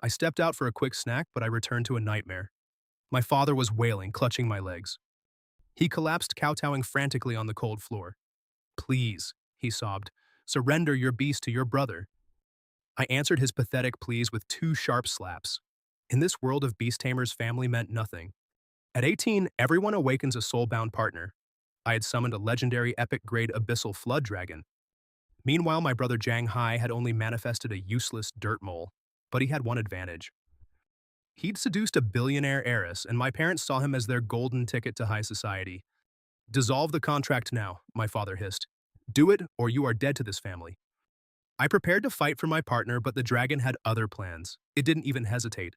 I stepped out for a quick snack, but I returned to a nightmare. My father was wailing, clutching my legs. He collapsed, kowtowing frantically on the cold floor. Please, he sobbed, surrender your beast to your brother. I answered his pathetic pleas with two sharp slaps. In this world of beast tamers, family meant nothing. At 18, everyone awakens a soul-bound partner. I had summoned a legendary Epic-grade Abyssal Flood Dragon. Meanwhile, my brother Jiang had only manifested a useless dirt mole, but he had one advantage. He'd seduced a billionaire heiress, and my parents saw him as their golden ticket to high society. Dissolve the contract now, my father hissed. Do it, or you are dead to this family. I prepared to fight for my partner, but the dragon had other plans. It didn't even hesitate.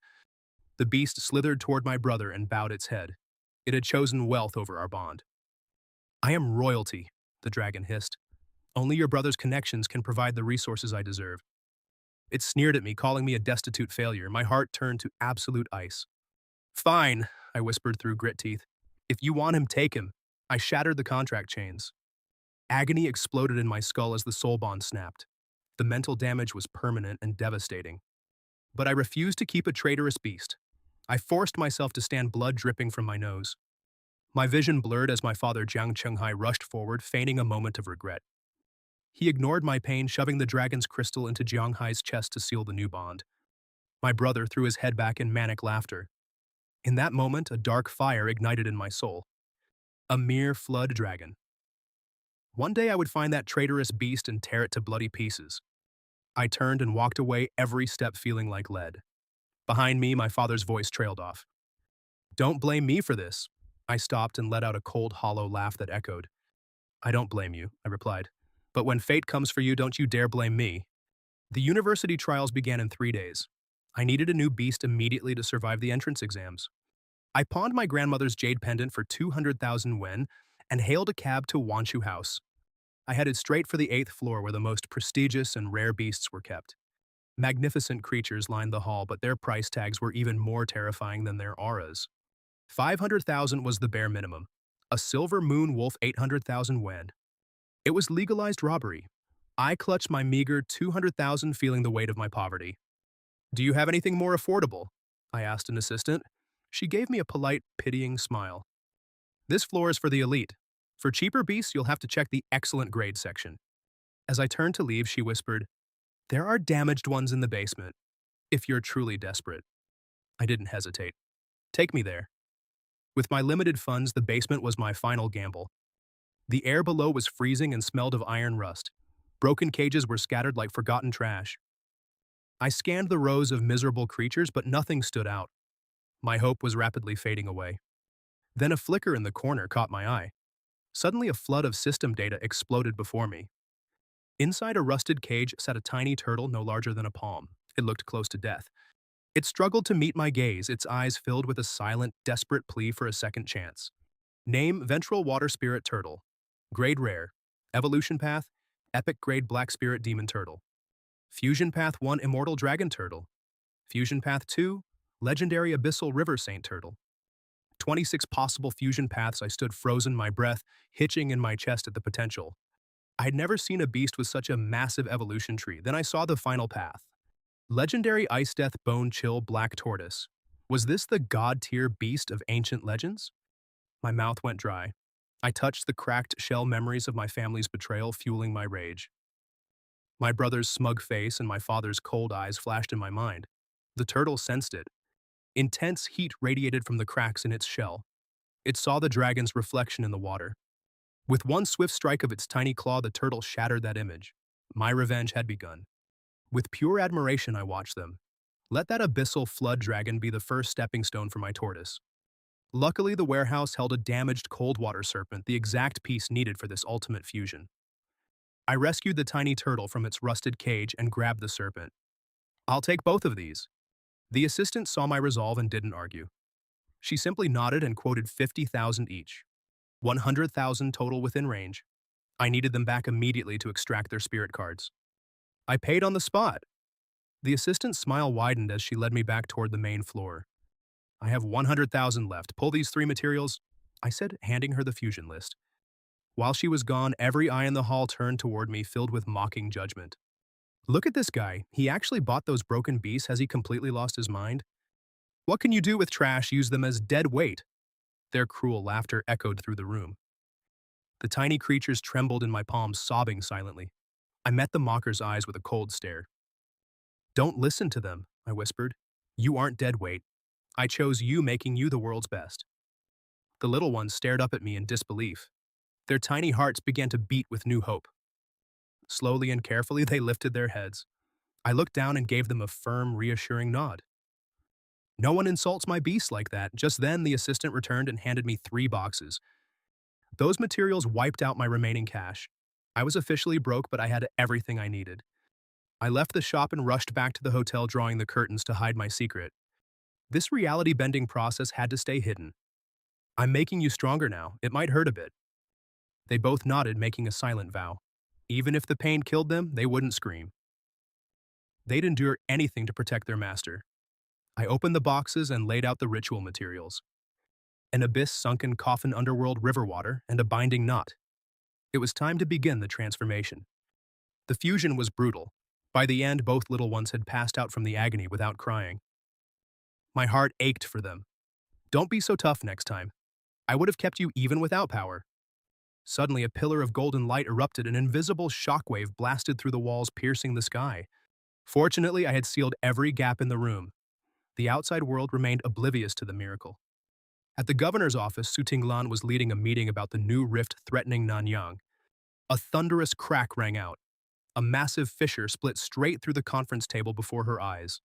The beast slithered toward my brother and bowed its head. It had chosen wealth over our bond. I am royalty, the dragon hissed. Only your brother's connections can provide the resources I deserve. It sneered at me, calling me a destitute failure. My heart turned to absolute ice. Fine, I whispered through grit teeth. If you want him, take him. I shattered the contract chains. Agony exploded in my skull as the soul bond snapped. The mental damage was permanent and devastating. But I refused to keep a traitorous beast. I forced myself to stand, blood dripping from my nose. My vision blurred as my father Jiang rushed forward, feigning a moment of regret. He ignored my pain, shoving the dragon's crystal into Jiang chest to seal the new bond. My brother threw his head back in manic laughter. In that moment, a dark fire ignited in my soul. A mere flood dragon. One day I would find that traitorous beast and tear it to bloody pieces. I turned and walked away, every step feeling like lead. Behind me, my father's voice trailed off. Don't blame me for this. I stopped and let out a cold, hollow laugh that echoed. I don't blame you, I replied. But when fate comes for you, don't you dare blame me. The university trials began in 3 days. I needed a new beast immediately to survive the entrance exams. I pawned my grandmother's jade pendant for 200,000 yen and hailed a cab to Wanshu House. I headed straight for the 8th floor where the most prestigious and rare beasts were kept. Magnificent creatures lined the hall, but their price tags were even more terrifying than their auras. 500,000 was the bare minimum. A silver moon wolf 800,000 yen. It was legalized robbery. I clutched my meager 200,000, feeling the weight of my poverty. Do you have anything more affordable? I asked an assistant. She gave me a polite, pitying smile. This floor is for the elite. For cheaper beasts, you'll have to check the excellent grade section. As I turned to leave, she whispered, There are damaged ones in the basement, if you're truly desperate. I didn't hesitate. Take me there. With my limited funds, the basement was my final gamble. The air below was freezing and smelled of iron rust. Broken cages were scattered like forgotten trash. I scanned the rows of miserable creatures, but nothing stood out. My hope was rapidly fading away. Then a flicker in the corner caught my eye. Suddenly, a flood of system data exploded before me. Inside a rusted cage sat a tiny turtle no larger than a palm. It looked close to death. It struggled to meet my gaze, its eyes filled with a silent, desperate plea for a second chance. Name: Ventral Water Spirit Turtle. Grade Rare. Evolution Path: Epic-grade Black Spirit Demon Turtle. Fusion Path 1: Immortal Dragon Turtle. Fusion Path 2: Legendary Abyssal River Saint Turtle. 26 possible fusion paths. I stood frozen, my breath hitching in my chest at the potential. I had never seen a beast with such a massive evolution tree. Then I saw the final path. Legendary Ice Death Bone Chill Black Tortoise. Was this the god-tier beast of ancient legends? My mouth went dry. I touched the cracked shell, memories of my family's betrayal fueling my rage. My brother's smug face and my father's cold eyes flashed in my mind. The turtle sensed it. Intense heat radiated from the cracks in its shell. It saw the dragon's reflection in the water. With one swift strike of its tiny claw, the turtle shattered that image. My revenge had begun. With pure admiration, I watched them. Let that abyssal flood dragon be the first stepping stone for my tortoise. Luckily, the warehouse held a damaged cold water serpent, the exact piece needed for this ultimate fusion. I rescued the tiny turtle from its rusted cage and grabbed the serpent. I'll take both of these. The assistant saw my resolve and didn't argue. She simply nodded and quoted 50,000 each. 100,000 total within range. I needed them back immediately to extract their spirit cards. I paid on the spot. The assistant's smile widened as she led me back toward the main floor. I have 100,000 left. Pull these 3 materials, I said, handing her the fusion list. While she was gone, every eye in the hall turned toward me, filled with mocking judgment. Look at this guy. He actually bought those broken beasts. Has he completely lost his mind? What can you do with trash? Use them as dead weight. Their cruel laughter echoed through the room. The tiny creatures trembled in my palms, sobbing silently. I met the mocker's eyes with a cold stare. Don't listen to them, I whispered. You aren't dead weight. I chose you, making you the world's best. The little ones stared up at me in disbelief. Their tiny hearts began to beat with new hope. Slowly and carefully, they lifted their heads. I looked down and gave them a firm, reassuring nod. No one insults my beast like that. Just then, the assistant returned and handed me 3 boxes. Those materials wiped out my remaining cash. I was officially broke, but I had everything I needed. I left the shop and rushed back to the hotel, drawing the curtains to hide my secret. This reality-bending process had to stay hidden. I'm making you stronger now. It might hurt a bit. They both nodded, making a silent vow. Even if the pain killed them, they wouldn't scream. They'd endure anything to protect their master. I opened the boxes and laid out the ritual materials. An abyss, sunken coffin, underworld, river water, and a binding knot. It was time to begin the transformation. The fusion was brutal. By the end, both little ones had passed out from the agony without crying. My heart ached for them. Don't be so tough next time. I would have kept you even without power. Suddenly, a pillar of golden light erupted. An invisible shockwave blasted through the walls, piercing the sky. Fortunately, I had sealed every gap in the room. The outside world remained oblivious to the miracle. At the governor's office, Su Tinglan was leading a meeting about the new rift threatening Nanyang. A thunderous crack rang out. A massive fissure split straight through the conference table before her eyes.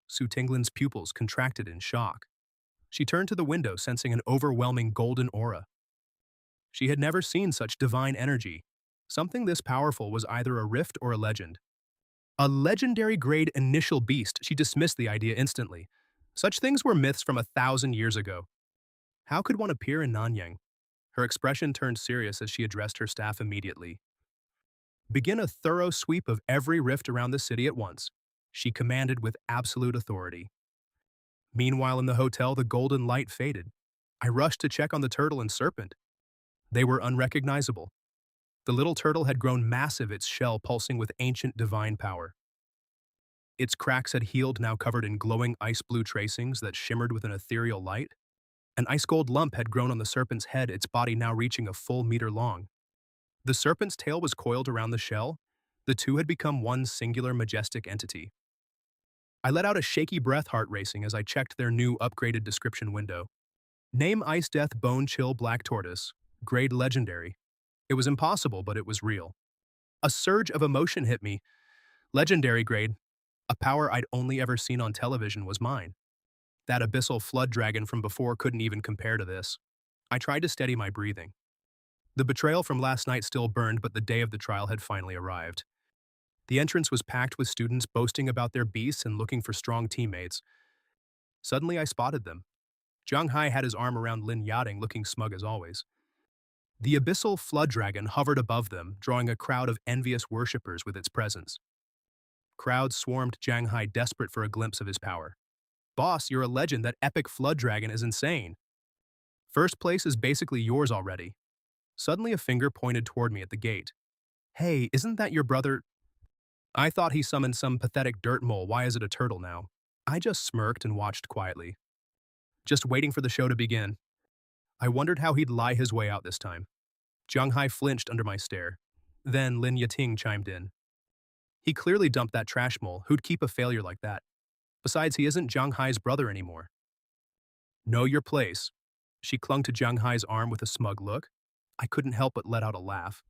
Su Tinglan's pupils contracted in shock. She turned to the window, sensing an overwhelming golden aura. She had never seen such divine energy. Something this powerful was either a rift or a legend. A legendary grade initial beast. She dismissed the idea instantly. Such things were myths from 1,000 years ago. How could one appear in Nanyang? Her expression turned serious as she addressed her staff immediately. Begin a thorough sweep of every rift around the city at once, she commanded with absolute authority. Meanwhile, in the hotel, the golden light faded. I rushed to check on the turtle and serpent. They were unrecognizable. The little turtle had grown massive, its shell pulsing with ancient divine power. Its cracks had healed, now covered in glowing ice-blue tracings that shimmered with an ethereal light. An ice-gold lump had grown on the serpent's head, its body now reaching a full meter long. The serpent's tail was coiled around the shell. The two had become one singular majestic entity. I let out a shaky breath, heart racing, as I checked their new upgraded description window. Name: Ice Death Bone Chill Black Tortoise. Grade Legendary. It was impossible, but it was real. A surge of emotion hit me. Legendary grade. A power I'd only ever seen on television was mine. That Abyssal Flood Dragon from before couldn't even compare to this. I tried to steady my breathing. The betrayal from last night still burned, but the day of the trial had finally arrived. The entrance was packed with students boasting about their beasts and looking for strong teammates. Suddenly, I spotted them. Jiang Hai had his arm around Lin Yachting, looking smug as always. The Abyssal Flood Dragon hovered above them, drawing a crowd of envious worshippers with its presence. Crowds swarmed Jiang Hai, desperate for a glimpse of his power. Boss, you're a legend. That epic flood dragon is insane. First place is basically yours already. Suddenly, a finger pointed toward me at the gate. Hey, isn't that your brother? I thought he summoned some pathetic dirt mole. Why is it a turtle now? I just smirked and watched quietly, just waiting for the show to begin. I wondered how he'd lie his way out this time. Jiang Hai flinched under my stare. Then Lin Yating chimed in. He clearly dumped that trash mole. Who'd keep a failure like that? Besides, he isn't Jiang Hai's brother anymore. Know your place. She clung to Jiang Hai's arm with a smug look. I couldn't help but let out a laugh.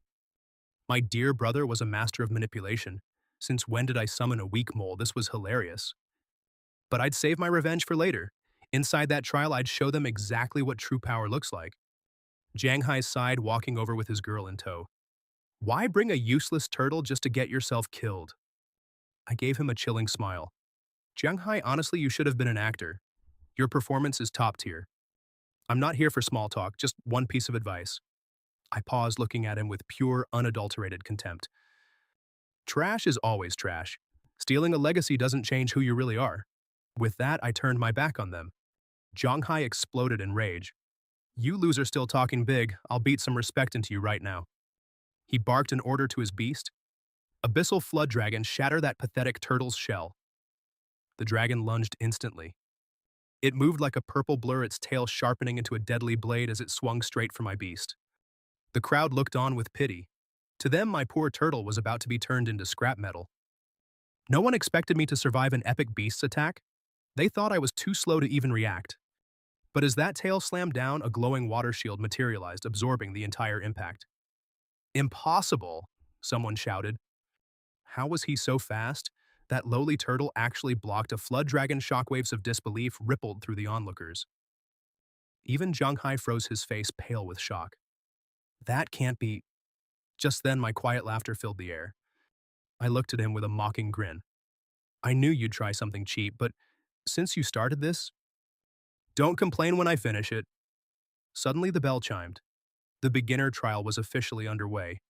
My dear brother was a master of manipulation. Since when did I summon a weak mole? This was hilarious. But I'd save my revenge for later. Inside that trial, I'd show them exactly what true power looks like. Jiang Hai sighed, walking over with his girl in tow. Why bring a useless turtle just to get yourself killed? I gave him a chilling smile. Jiang Hai, honestly, you should have been an actor. Your performance is top tier. I'm not here for small talk, just one piece of advice. I paused, looking at him with pure, unadulterated contempt. Trash is always trash. Stealing a legacy doesn't change who you really are. With that, I turned my back on them. Jiang Hai exploded in rage. You losers still talking big. I'll beat some respect into you right now. He barked an order to his beast. Abyssal Flood Dragon, shatter that pathetic turtle's shell. The dragon lunged instantly. It moved like a purple blur, its tail sharpening into a deadly blade as it swung straight for my beast. The crowd looked on with pity. To them, my poor turtle was about to be turned into scrap metal. No one expected me to survive an epic beast's attack. They thought I was too slow to even react. But as that tail slammed down, a glowing water shield materialized, absorbing the entire impact. Impossible, someone shouted. How was he so fast? That lowly turtle actually blocked a flood dragon. Shockwaves of disbelief rippled through the onlookers. Even Jiang Hai froze, his face pale with shock. That can't be. Just then, my quiet laughter filled the air. I looked at him with a mocking grin. I knew you'd try something cheap, but since you started this, don't complain when I finish it. Suddenly the bell chimed. The beginner trial was officially underway.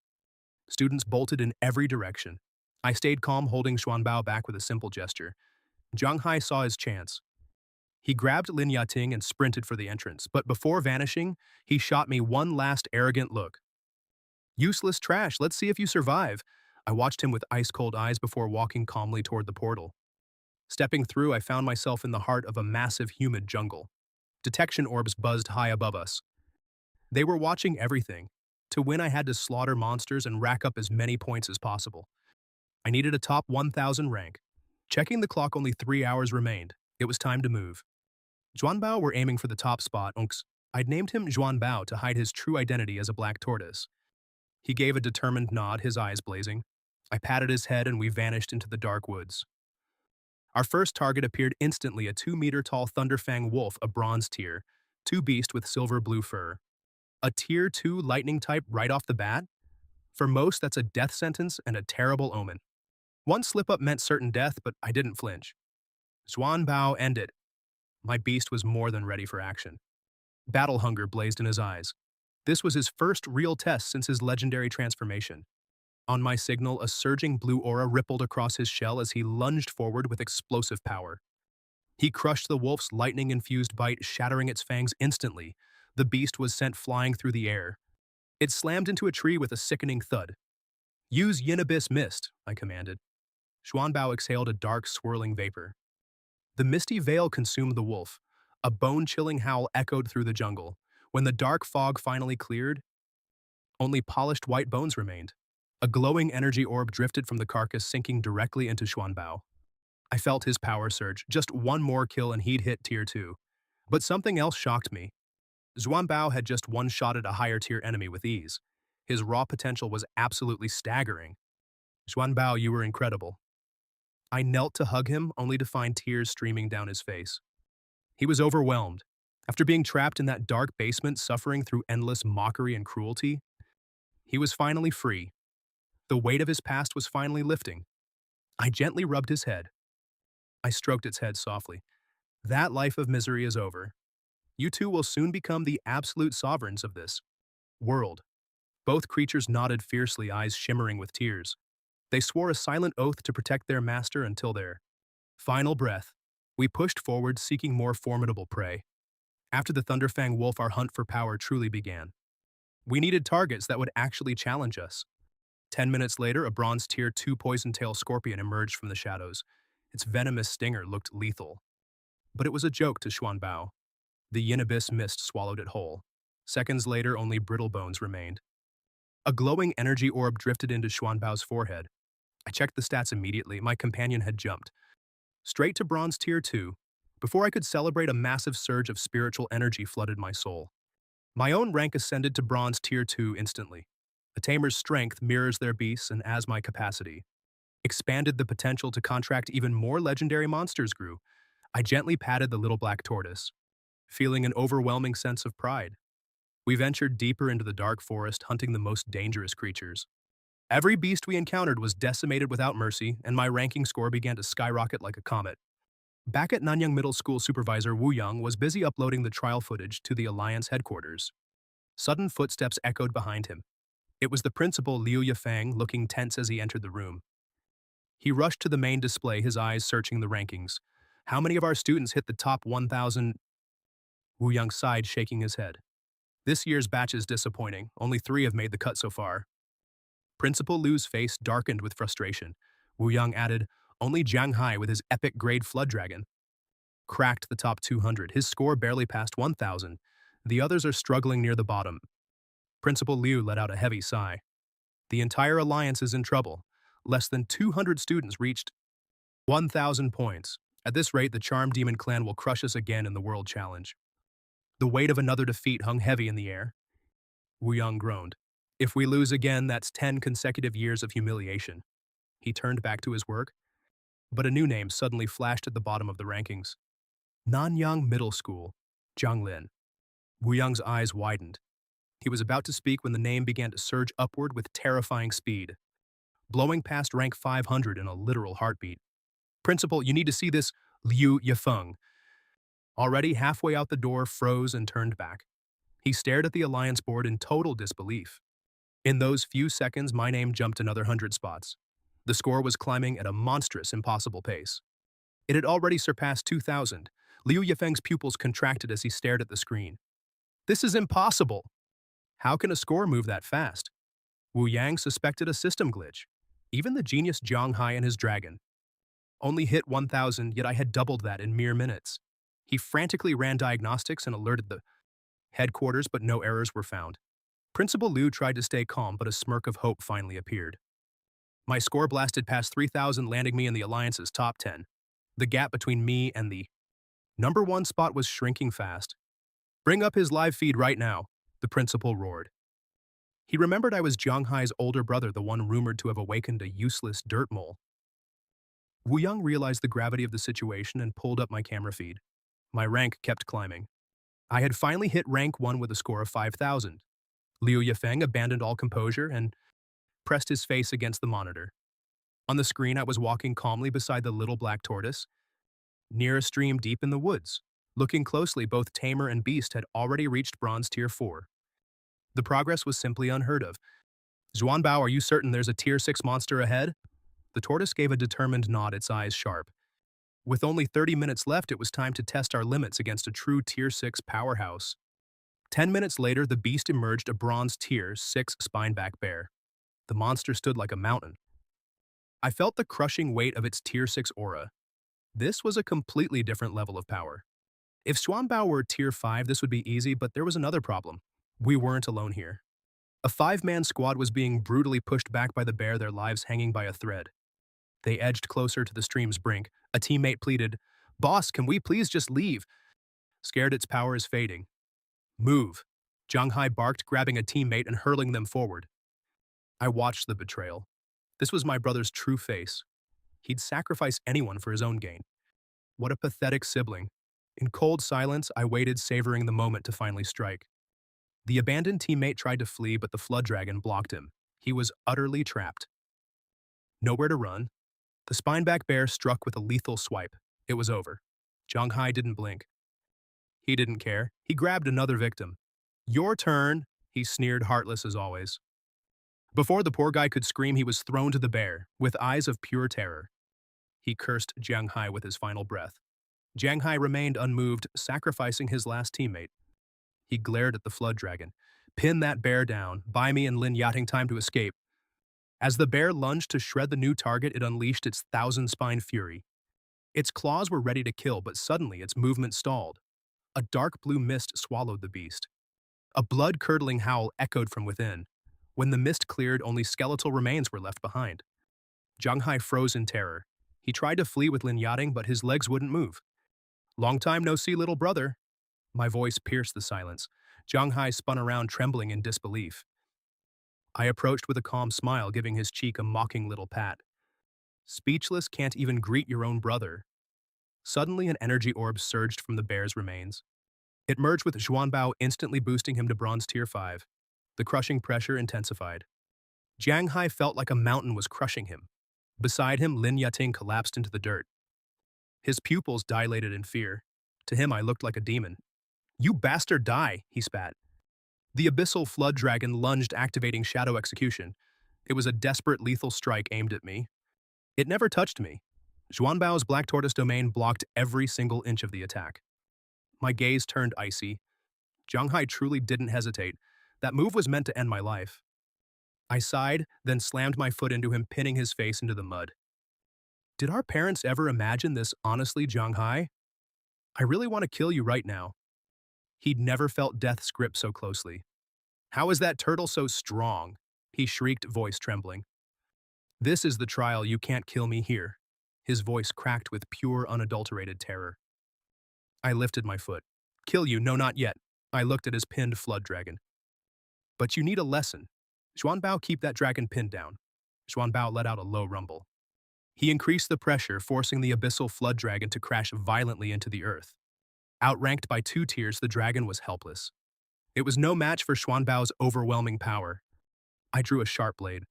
Students bolted in every direction. I stayed calm, holding Xuanbao back with a simple gesture. Jiang Hai saw his chance. He grabbed Lin Yating and sprinted for the entrance, but before vanishing, he shot me one last arrogant look. Useless trash, let's see if you survive. I watched him with ice-cold eyes before walking calmly toward the portal. Stepping through, I found myself in the heart of a massive, humid jungle. Detection orbs buzzed high above us. They were watching everything. To win, I had to slaughter monsters and rack up as many points as possible. I needed a top 1,000 rank. Checking the clock, only 3 hours remained. It was time to move. Xuanbao were aiming for the top spot. I'd named him Xuanbao to hide his true identity as a black tortoise. He gave a determined nod, his eyes blazing. I patted his head and we vanished into the dark woods. Our first target appeared instantly, a 2-meter-tall Thunderfang wolf, a bronze tier, 2 beast with silver-blue fur. A tier 2 lightning type right off the bat? For most, that's a death sentence and a terrible omen. One slip-up meant certain death, but I didn't flinch. Xuanbao ended. My beast was more than ready for action. Battle hunger blazed in his eyes. This was his first real test since his legendary transformation. On my signal, a surging blue aura rippled across his shell as he lunged forward with explosive power. He crushed the wolf's lightning-infused bite, shattering its fangs instantly. The beast was sent flying through the air. It slammed into a tree with a sickening thud. Use Yin Abyss Mist, I commanded. Xuanbao exhaled a dark, swirling vapor. The misty veil consumed the wolf. A bone-chilling howl echoed through the jungle. When the dark fog finally cleared, only polished white bones remained. A glowing energy orb drifted from the carcass, sinking directly into Xuanbao. I felt his power surge. Just one more kill and he'd hit tier 2. But something else shocked me. Xuanbao had just one-shotted a higher-tier enemy with ease. His raw potential was absolutely staggering. Xuanbao, you were incredible. I knelt to hug him, only to find tears streaming down his face. He was overwhelmed. After being trapped in that dark basement, suffering through endless mockery and cruelty, he was finally free. The weight of his past was finally lifting. I gently rubbed his head. I stroked its head softly. That life of misery is over. You two will soon become the absolute sovereigns of this world. Both creatures nodded fiercely, eyes shimmering with tears. They swore a silent oath to protect their master until their final breath. We pushed forward, seeking more formidable prey. After the Thunderfang wolf, our hunt for power truly began. We needed targets that would actually challenge us. 10 minutes later, a bronze tier 2 poison-tail scorpion emerged from the shadows. Its venomous stinger looked lethal. But it was a joke to Xuanbao. The Yin Abyss Mist swallowed it whole. Seconds later, only brittle bones remained. A glowing energy orb drifted into Xuanbao's forehead. I checked the stats immediately. My companion had jumped straight to bronze tier 2. Before I could celebrate, a massive surge of spiritual energy flooded my soul. My own rank ascended to bronze tier 2 instantly. A tamer's strength mirrors their beasts, and as my capacity expanded, the potential to contract even more legendary monsters grew. I gently patted the little black tortoise, feeling an overwhelming sense of pride. We ventured deeper into the dark forest, hunting the most dangerous creatures. Every beast we encountered was decimated without mercy, and my ranking score began to skyrocket like a comet. Back at Nanyang Middle School, Supervisor Wu Yang was busy uploading the trial footage to the Alliance headquarters. Sudden footsteps echoed behind him. It was the principal, Liu Yafang, looking tense as he entered the room. He rushed to the main display, his eyes searching the rankings. How many of our students hit the top 1,000? Wu Yang sighed, shaking his head. This year's batch is disappointing. Only 3 have made the cut so far. Principal Liu's face darkened with frustration. Wu Yang added, only Jiang Hai with his Epic-grade Flood Dragon cracked the top 200. His score barely passed 1,000. The others are struggling near the bottom. Principal Liu let out a heavy sigh. The entire alliance is in trouble. Less than 200 students reached 1,000 points. At this rate, the Charm Demon clan will crush us again in the World Challenge. The weight of another defeat hung heavy in the air. Wu Yang groaned. If we lose again, that's 10 consecutive years of humiliation. He turned back to his work, but a new name suddenly flashed at the bottom of the rankings. Nanyang Middle School, Jiang Lin. Wu Yang's eyes widened. He was about to speak when the name began to surge upward with terrifying speed, blowing past rank 500 in a literal heartbeat. Principal, you need to see this, Liu Yifeng. Already halfway out the door, froze and turned back. He stared at the alliance board in total disbelief. In those few seconds, my name jumped another 100 spots. The score was climbing at a monstrous, impossible pace. It had already surpassed 2,000. Liu Yifeng's pupils contracted as he stared at the screen. This is impossible! How can a score move that fast? Wu Yang suspected a system glitch. Even the genius Jiang Hai and his dragon only hit 1,000, yet I had doubled that in mere minutes. He frantically ran diagnostics and alerted the headquarters, but no errors were found. Principal Liu tried to stay calm, but a smirk of hope finally appeared. My score blasted past 3,000, landing me in the Alliance's top 10. The gap between me and the number 1 spot was shrinking fast. Bring up his live feed right now, the principal roared. He remembered I was Jiang Hai's older brother, the one rumored to have awakened a useless dirt mole. Wu Yang realized the gravity of the situation and pulled up my camera feed. My rank kept climbing. I had finally hit rank 1 with a score of 5,000. Liu Yifeng abandoned all composure and pressed his face against the monitor. On the screen, I was walking calmly beside the little black tortoise, near a stream deep in the woods. Looking closely, both Tamer and Beast had already reached Bronze Tier 4. The progress was simply unheard of. Xuanbao, are you certain there's a Tier 6 monster ahead? The tortoise gave a determined nod, its eyes sharp. With only 30 minutes left, it was time to test our limits against a true Tier 6 powerhouse. 10 minutes later, the beast emerged, a Bronze Tier 6 spineback bear. The monster stood like a mountain. I felt the crushing weight of its Tier 6 aura. This was a completely different level of power. If Xuanbao were Tier 5, this would be easy, but there was another problem. We weren't alone here. A 5-man squad was being brutally pushed back by the bear, their lives hanging by a thread. They edged closer to the stream's brink. A teammate pleaded, "Boss, can we please just leave?" Scared its power is fading. "Move," Jiang Hai barked, grabbing a teammate and hurling them forward. I watched the betrayal. This was my brother's true face. He'd sacrifice anyone for his own gain. What a pathetic sibling. In cold silence, I waited, savoring the moment to finally strike. The abandoned teammate tried to flee, but the Flood Dragon blocked him. He was utterly trapped. Nowhere to run. The spineback bear struck with a lethal swipe. It was over. Jiang Hai didn't blink. He didn't care. He grabbed another victim. "Your turn," he sneered, heartless as always. Before the poor guy could scream, he was thrown to the bear, with eyes of pure terror. He cursed Jiang Hai with his final breath. Jiang Hai remained unmoved, sacrificing his last teammate. He glared at the Flood Dragon. "Pin that bear down. Buy me and Lin Yating time to escape." As the bear lunged to shred the new target, it unleashed its 1,000-spine fury. Its claws were ready to kill, but suddenly its movement stalled. A dark blue mist swallowed the beast. A blood-curdling howl echoed from within. When the mist cleared, only skeletal remains were left behind. Jiang Hai froze in terror. He tried to flee with Lin Yating, but his legs wouldn't move. "Long time no see, little brother." My voice pierced the silence. Jiang Hai spun around, trembling in disbelief. I approached with a calm smile, giving his cheek a mocking little pat. "Speechless, can't even greet your own brother." Suddenly, an energy orb surged from the bear's remains. It merged with Xuanbao, instantly boosting him to Bronze Tier 5. The crushing pressure intensified. Jiang Hai felt like a mountain was crushing him. Beside him, Lin Yating collapsed into the dirt. His pupils dilated in fear. To him, I looked like a demon. "You bastard, die," he spat. The Abyssal Flood Dragon lunged, activating Shadow Execution. It was a desperate, lethal strike aimed at me. It never touched me. Xuanbao's Black Tortoise domain blocked every single inch of the attack. My gaze turned icy. Jiang Hai truly didn't hesitate. That move was meant to end my life. I sighed, then slammed my foot into him, pinning his face into the mud. Did our parents ever imagine this honestly, Jiang Hai? I really want to kill you right now. He'd never felt death's grip so closely. How is that turtle so strong? He shrieked, voice trembling. This is the trial, you can't kill me here. His voice cracked with pure, unadulterated terror. I lifted my foot. Kill you? No, not yet. I looked at his pinned flood dragon. But you need a lesson. Xuanbao, keep that dragon pinned down. Xuanbao let out a low rumble. He increased the pressure, forcing the Abyssal Flood Dragon to crash violently into the earth. Outranked by 2 tiers, the dragon was helpless. It was no match for Xuanbao's overwhelming power. I drew a sharp blade.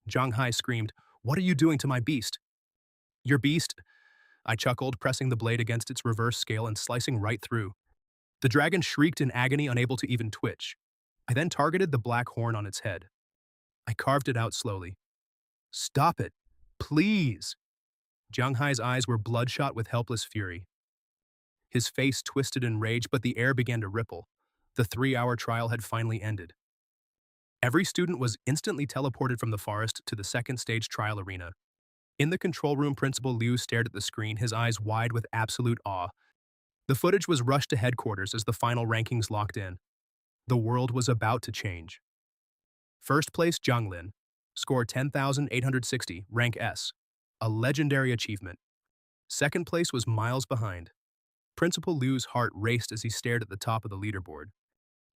Jiang Hai screamed, "What are you doing to my beast?" "Your beast?" I chuckled, pressing the blade against its reverse scale and slicing right through. The dragon shrieked in agony, unable to even twitch. I then targeted the black horn on its head. I carved it out slowly. "Stop it, please!" Jiang Hai's eyes were bloodshot with helpless fury. His face twisted in rage, but the air began to ripple. The 3-hour trial had finally ended. Every student was instantly teleported from the forest to the second stage trial arena. In the control room, Principal Liu stared at the screen, his eyes wide with absolute awe. The footage was rushed to headquarters as the final rankings locked in. The world was about to change. First place, Jiang Lin. Score 10,860, rank S. A legendary achievement. Second place was miles behind. Principal Liu's heart raced as he stared at the top of the leaderboard.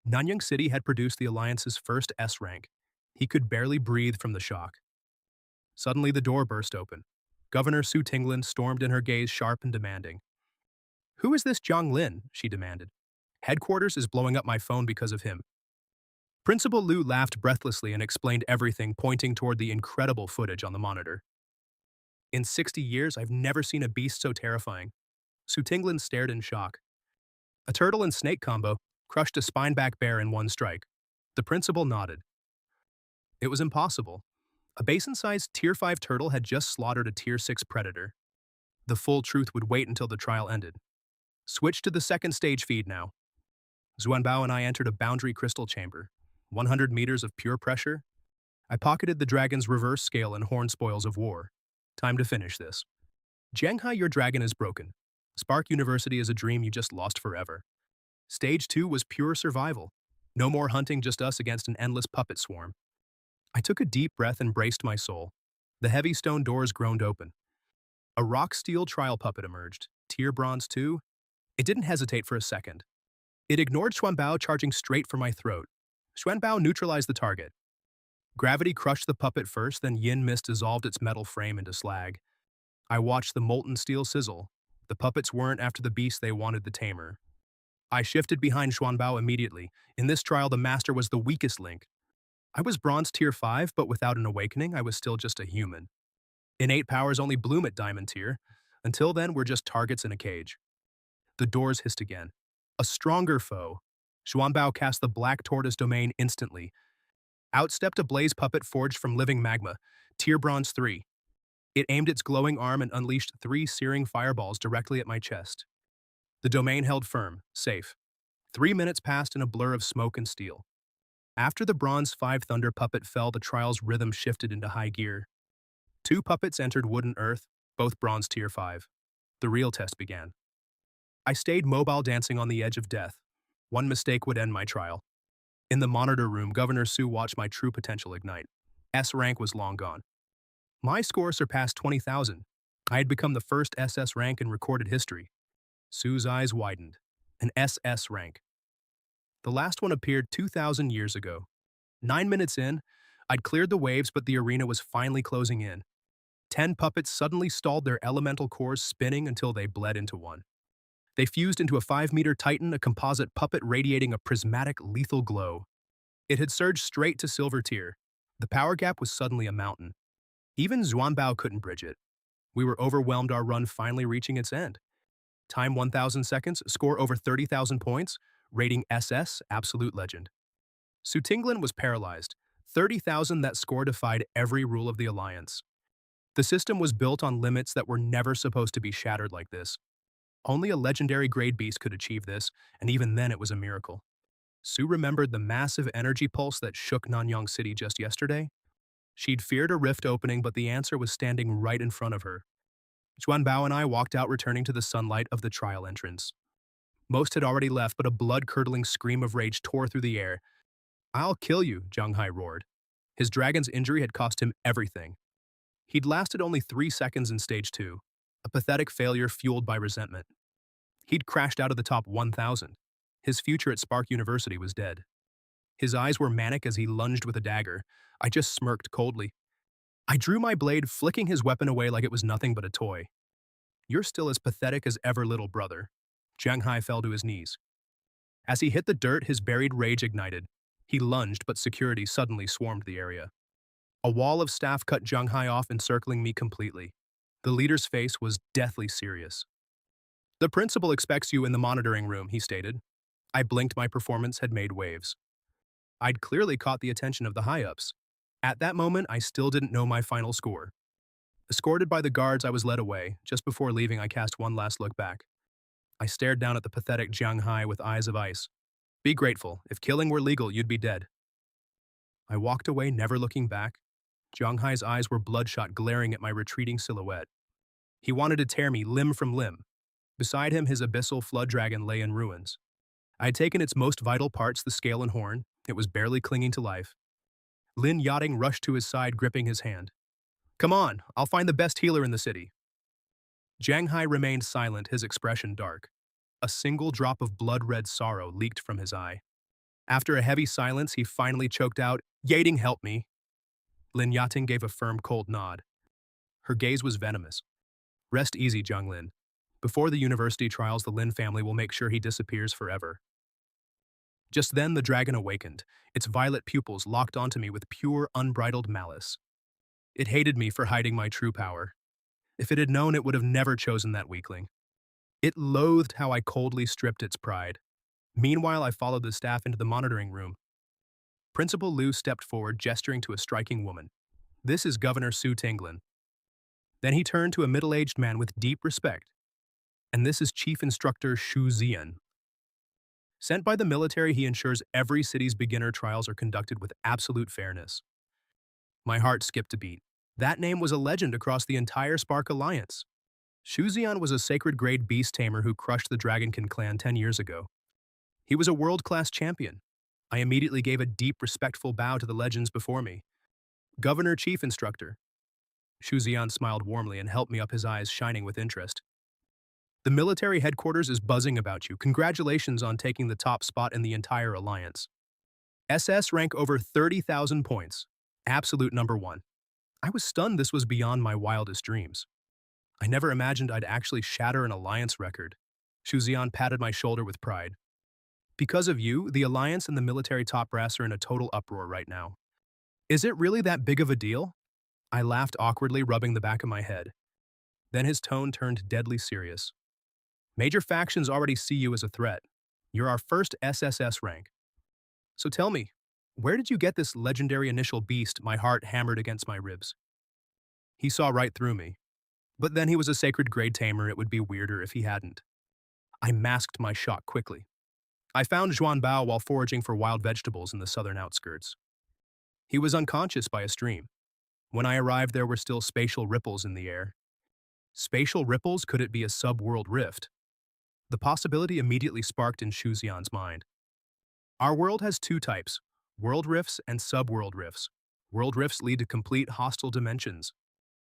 Nanyang City had produced the Alliance's first S rank. He could barely breathe from the shock. Suddenly the door burst open. Governor Su Tinglin stormed in, her gaze sharp and demanding. "Who is this Jiang Lin?" she demanded. "Headquarters is blowing up my phone because of him." Principal Liu laughed breathlessly and explained everything, pointing toward the incredible footage on the monitor. "In 60 years, I've never seen a beast so terrifying." Su Tinglin stared in shock. A turtle and snake combo crushed a spineback bear in one strike. The principal nodded. It was impossible. A basin-sized Tier 5 turtle had just slaughtered a Tier 6 predator. The full truth would wait until the trial ended. Switch to the second stage feed now. Xuanbao and I entered a boundary crystal chamber. 100 meters of pure pressure. I pocketed the dragon's reverse scale and horn spoils of war. Time to finish this. Jiang Hai, your dragon is broken. Spark University is a dream you just lost forever. Stage 2 was pure survival. No more hunting, just us against an endless puppet swarm. I took a deep breath and braced my soul. The heavy stone doors groaned open. A rock steel trial puppet emerged. Tier Bronze 2. It didn't hesitate for a second. It ignored Xuanbao, charging straight for my throat. Xuanbao neutralized the target. Gravity crushed the puppet first, then Yin Mist dissolved its metal frame into slag. I watched the molten steel sizzle. The puppets weren't after the beast, they wanted the tamer. I shifted behind Xuanbao immediately. In this trial, the master was the weakest link. I was bronze tier 5, but without an awakening, I was still just a human. Innate powers only bloom at diamond tier. Until then, we're just targets in a cage. The doors hissed again. A stronger foe. Xuanbao cast the black tortoise domain instantly. Out stepped a blaze puppet forged from living magma, tier bronze 3. It aimed its glowing arm and unleashed 3 searing fireballs directly at my chest. The domain held firm, safe. 3 minutes passed in a blur of smoke and steel. After the bronze 5 thunder puppet fell, the trial's rhythm shifted into high gear. 2 puppets entered wooden earth, both bronze tier 5. The real test began. I stayed mobile, dancing on the edge of death. One mistake would end my trial. In the monitor room, Governor Su watched my true potential ignite. S rank was long gone. My score surpassed 20,000. I had become the first SS rank in recorded history. Su's eyes widened. An SS rank. The last one appeared 2,000 years ago. 9 minutes in, I'd cleared the waves, but the arena was finally closing in. 10 puppets suddenly stalled, their elemental cores spinning until they bled into one. They fused into a 5-meter titan, a composite puppet radiating a prismatic, lethal glow. It had surged straight to silver tier. The power gap was suddenly a mountain. Even Xuanbao couldn't bridge it. We were overwhelmed, our run finally reaching its end. Time 1,000 seconds, score over 30,000 points, rating SS, absolute legend. Su Tinglin was paralyzed. 30,000, that score defied every rule of the Alliance. The system was built on limits that were never supposed to be shattered like this. Only a legendary grade beast could achieve this, and even then it was a miracle. Su remembered the massive energy pulse that shook Nanyang City just yesterday. She'd feared a rift opening, but the answer was standing right in front of her. Bao and I walked out, returning to the sunlight of the trial entrance. Most had already left, but a blood-curdling scream of rage tore through the air. "I'll kill you," Jiang roared. His dragon's injury had cost him everything. He'd lasted only 3 seconds in Stage 2, a pathetic failure fueled by resentment. He'd crashed out of the top 1,000. His future at Spark University was dead. His eyes were manic as he lunged with a dagger. I just smirked coldly. I drew my blade, flicking his weapon away like it was nothing but a toy. "You're still as pathetic as ever, little brother." Jiang fell to his knees. As he hit the dirt, his buried rage ignited. He lunged, but security suddenly swarmed the area. A wall of staff cut Jiang off, encircling me completely. The leader's face was deathly serious. "The principal expects you in the monitoring room," he stated. I blinked. My performance had made waves. I'd clearly caught the attention of the high-ups. At that moment, I still didn't know my final score. Escorted by the guards, I was led away. Just before leaving, I cast one last look back. I stared down at the pathetic Jiang with eyes of ice. "Be grateful. If killing were legal, you'd be dead." I walked away, never looking back. Jiang eyes were bloodshot, glaring at my retreating silhouette. He wanted to tear me limb from limb. Beside him, his Abyssal Flood Dragon lay in ruins. I had taken its most vital parts, the scale and horn. It was barely clinging to life. Lin Yachting rushed to his side, gripping his hand. "Come on, I'll find the best healer in the city." Jiang remained silent, his expression dark. A single drop of blood-red sorrow leaked from his eye. After a heavy silence, he finally choked out, "Yachting, help me." Lin Yachting gave a firm, cold nod. Her gaze was venomous. "Rest easy, Jiang Lin. Before the university trials, the Lin family will make sure he disappears forever." Just then, the dragon awakened. Its violet pupils locked onto me with pure, unbridled malice. It hated me for hiding my true power. If it had known, it would have never chosen that weakling. It loathed how I coldly stripped its pride. Meanwhile, I followed the staff into the monitoring room. Principal Liu stepped forward, gesturing to a striking woman. "This is Governor Su Tinglin." Then he turned to a middle-aged man with deep respect. "And this is Chief Instructor Xu Zian." Sent by the military, he ensures every city's beginner trials are conducted with absolute fairness. My heart skipped a beat. That name was a legend across the entire Spark Alliance. Xu Zian was a sacred-grade beast tamer who crushed the Dragonkin clan 10 years ago. He was a world-class champion. I immediately gave a deep, respectful bow to the legends before me. "Governor Chief Instructor." Xu Zian smiled warmly and helped me up, his eyes shining with interest. "The military headquarters is buzzing about you. Congratulations on taking the top spot in the entire alliance. SS rank over 30,000 points. Absolute number 1. I was stunned. This was beyond my wildest dreams. I never imagined I'd actually shatter an alliance record. Xu Zian patted my shoulder with pride. "Because of you, the alliance and the military top brass are in a total uproar right now. Is it really that big of a deal?" I laughed awkwardly, rubbing the back of my head. Then his tone turned deadly serious. "Major factions already see you as a threat. You're our first SSS rank. So tell me, where did you get this legendary initial beast?" My heart hammered against my ribs. He saw right through me. But then he was a sacred-grade tamer. It would be weirder if he hadn't. I masked my shock quickly. "I found Bao while foraging for wild vegetables in the southern outskirts. He was unconscious by a stream. When I arrived, there were still spatial ripples in the air." Spatial ripples? Could it be a sub-world rift? The possibility immediately sparked in Xu Zian's mind. "Our world has 2 types, world rifts and sub-world rifts. World rifts lead to complete hostile dimensions.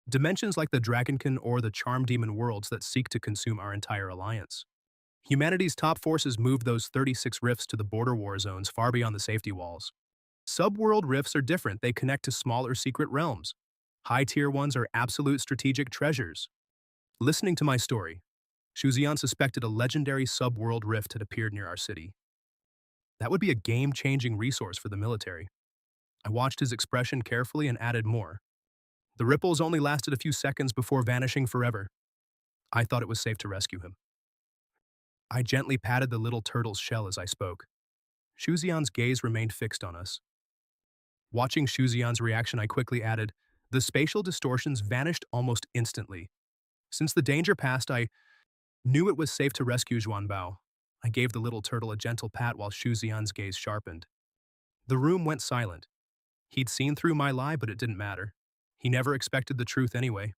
Dimensions like the Dragonkin or the Charm Demon worlds that seek to consume our entire alliance. Humanity's top forces moved those 36 rifts to the border war zones far beyond the safety walls. Sub-world rifts are different. They connect to smaller secret realms. High-tier ones are absolute strategic treasures." Listening to my story, Xu Zian suspected a legendary sub-world rift had appeared near our city. That would be a game-changing resource for the military. I watched his expression carefully and added more. "The ripples only lasted a few seconds before vanishing forever. I thought it was safe to rescue him." I gently patted the little turtle's shell as I spoke. Xu Zian's gaze remained fixed on us. Watching Xu Zian's reaction, I quickly added, "The spatial distortions vanished almost instantly. Since the danger passed, I knew it was safe to rescue Bao." I gave the little turtle a gentle pat while Xu Zian's gaze sharpened. The room went silent. He'd seen through my lie, but it didn't matter. He never expected the truth anyway.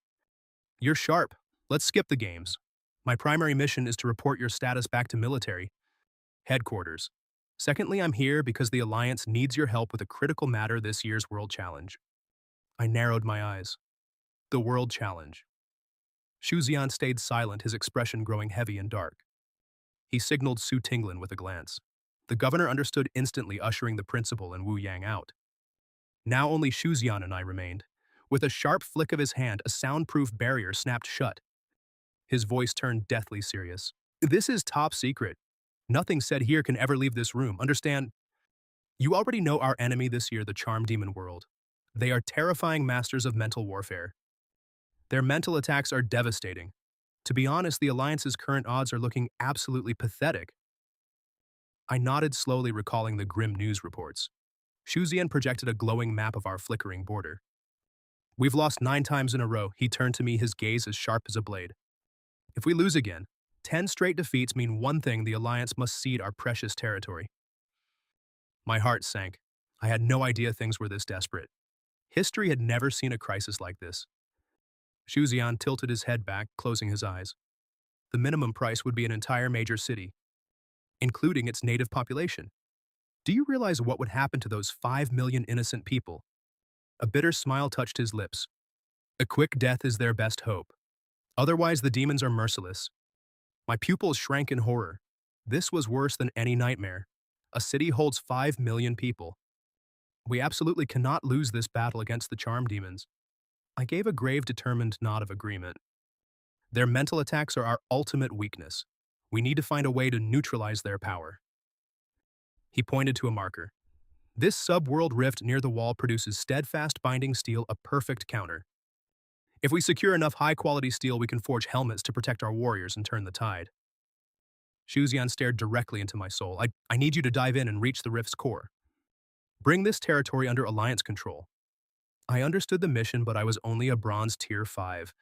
You're sharp. Let's skip the games. My primary mission is to report your status back to military headquarters. Secondly, I'm here because the Alliance needs your help with a critical matter this year's World Challenge. I narrowed my eyes. The World Challenge. Xu Xian stayed silent, his expression growing heavy and dark. He signaled Su Tinglin with a glance. The governor understood instantly, ushering the principal and Wu Yang out. Now only Xu Xian and I remained. With a sharp flick of his hand, a soundproof barrier snapped shut. His voice turned deathly serious. This is top secret. Nothing said here can ever leave this room, understand? You already know our enemy this year, the Charm Demon World. They are terrifying masters of mental warfare. Their mental attacks are devastating. To be honest, the Alliance's current odds are looking absolutely pathetic. I nodded slowly, recalling the grim news reports. Xu Xian projected a glowing map of our flickering border. We've lost 9 times in a row. He turned to me, his gaze as sharp as a blade. If we lose again, 10 straight defeats mean one thing: the Alliance must cede our precious territory. My heart sank. I had no idea things were this desperate. History had never seen a crisis like this. Xu Xian tilted his head back, closing his eyes. The minimum price would be an entire major city, including its native population. Do you realize what would happen to those 5 million innocent people? A bitter smile touched his lips. A quick death is their best hope. Otherwise, the demons are merciless. My pupils shrank in horror. This was worse than any nightmare. A city holds 5 million people. We absolutely cannot lose this battle against the charm demons. I gave a grave, determined nod of agreement. Their mental attacks are our ultimate weakness. We need to find a way to neutralize their power. He pointed to a marker. This sub-world rift near the wall produces steadfast binding steel, a perfect counter. If we secure enough high-quality steel, we can forge helmets to protect our warriors and turn the tide. Xu Xian stared directly into my soul. I need you to dive in and reach the rift's core. Bring this territory under Alliance control. I understood the mission, but I was only a bronze tier 5.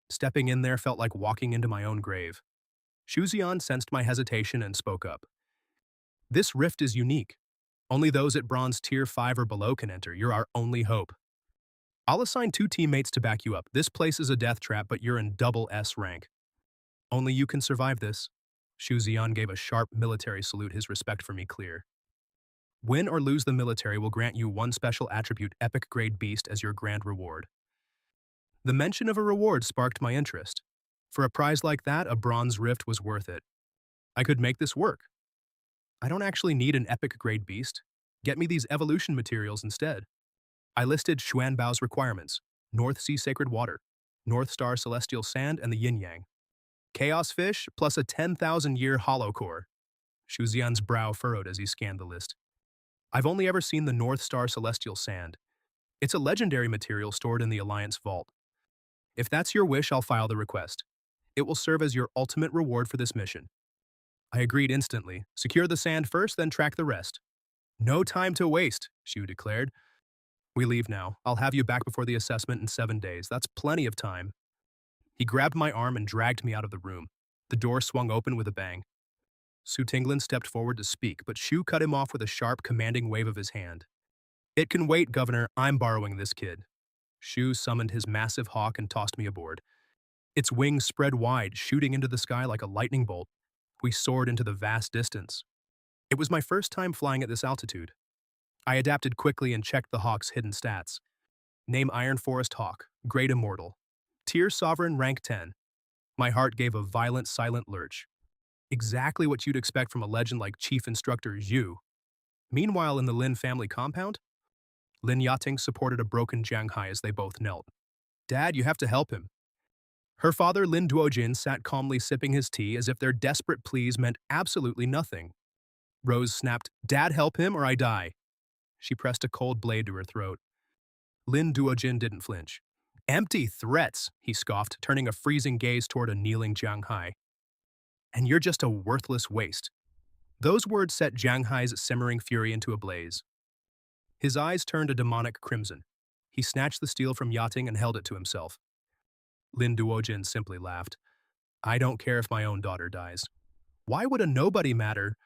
Stepping in there felt like walking into my own grave. Xu Xian sensed my hesitation and spoke up. This rift is unique. Only those at bronze tier 5 or below can enter. You're our only hope. I'll assign 2 teammates to back you up. This place is a death trap, but you're in double S rank. Only you can survive this. Xu Xian gave a sharp military salute, his respect for me clear. Win or lose the military will grant you one special attribute, Epic-grade Beast, as your grand reward. The mention of a reward sparked my interest. For a prize like that, a bronze rift was worth it. I could make this work. I don't actually need an Epic-grade Beast. Get me these evolution materials instead. I listed Xuanbao's requirements: North Sea Sacred Water, North Star Celestial Sand, and the Yin Yang. Chaos Fish, plus a 10,000-year hollow core. Xu Xian's brow furrowed as he scanned the list. I've only ever seen the North Star Celestial Sand. It's a legendary material stored in the Alliance Vault. If that's your wish, I'll file the request. It will serve as your ultimate reward for this mission. I agreed instantly. Secure the sand first, then track the rest. No time to waste, Xu declared. We leave now. I'll have you back before the assessment in 7 days. That's plenty of time. He grabbed my arm and dragged me out of the room. The door swung open with a bang. Su Tinglin stepped forward to speak, but Xu cut him off with a sharp, commanding wave of his hand. It can wait, Governor. I'm borrowing this kid. Xu summoned his massive hawk and tossed me aboard. Its wings spread wide, shooting into the sky like a lightning bolt. We soared into the vast distance. It was my first time flying at this altitude. I adapted quickly and checked the hawk's hidden stats. Name: Iron Forest Hawk, Great Immortal. Tier Sovereign, rank 10. My heart gave a violent, silent lurch. Exactly what you'd expect from a legend like Chief Instructor Xu. Meanwhile, in the Lin family compound, Lin Yating supported a broken Jiang Hai as they both knelt. Dad, you have to help him. Her father, Lin Duojin, sat calmly sipping his tea as if their desperate pleas meant absolutely nothing. Rose snapped, Dad, help him or I die. She pressed a cold blade to her throat. Lin Duojin didn't flinch. Empty threats, he scoffed, turning a freezing gaze toward a kneeling Jiang Hai. And you're just a worthless waste. Those words set Jiang Hai's simmering fury into a blaze. His eyes turned a demonic crimson. He snatched the steel from Yating and held it to himself. Lin Duojin simply laughed. I don't care if my own daughter dies. Why would a nobody matter?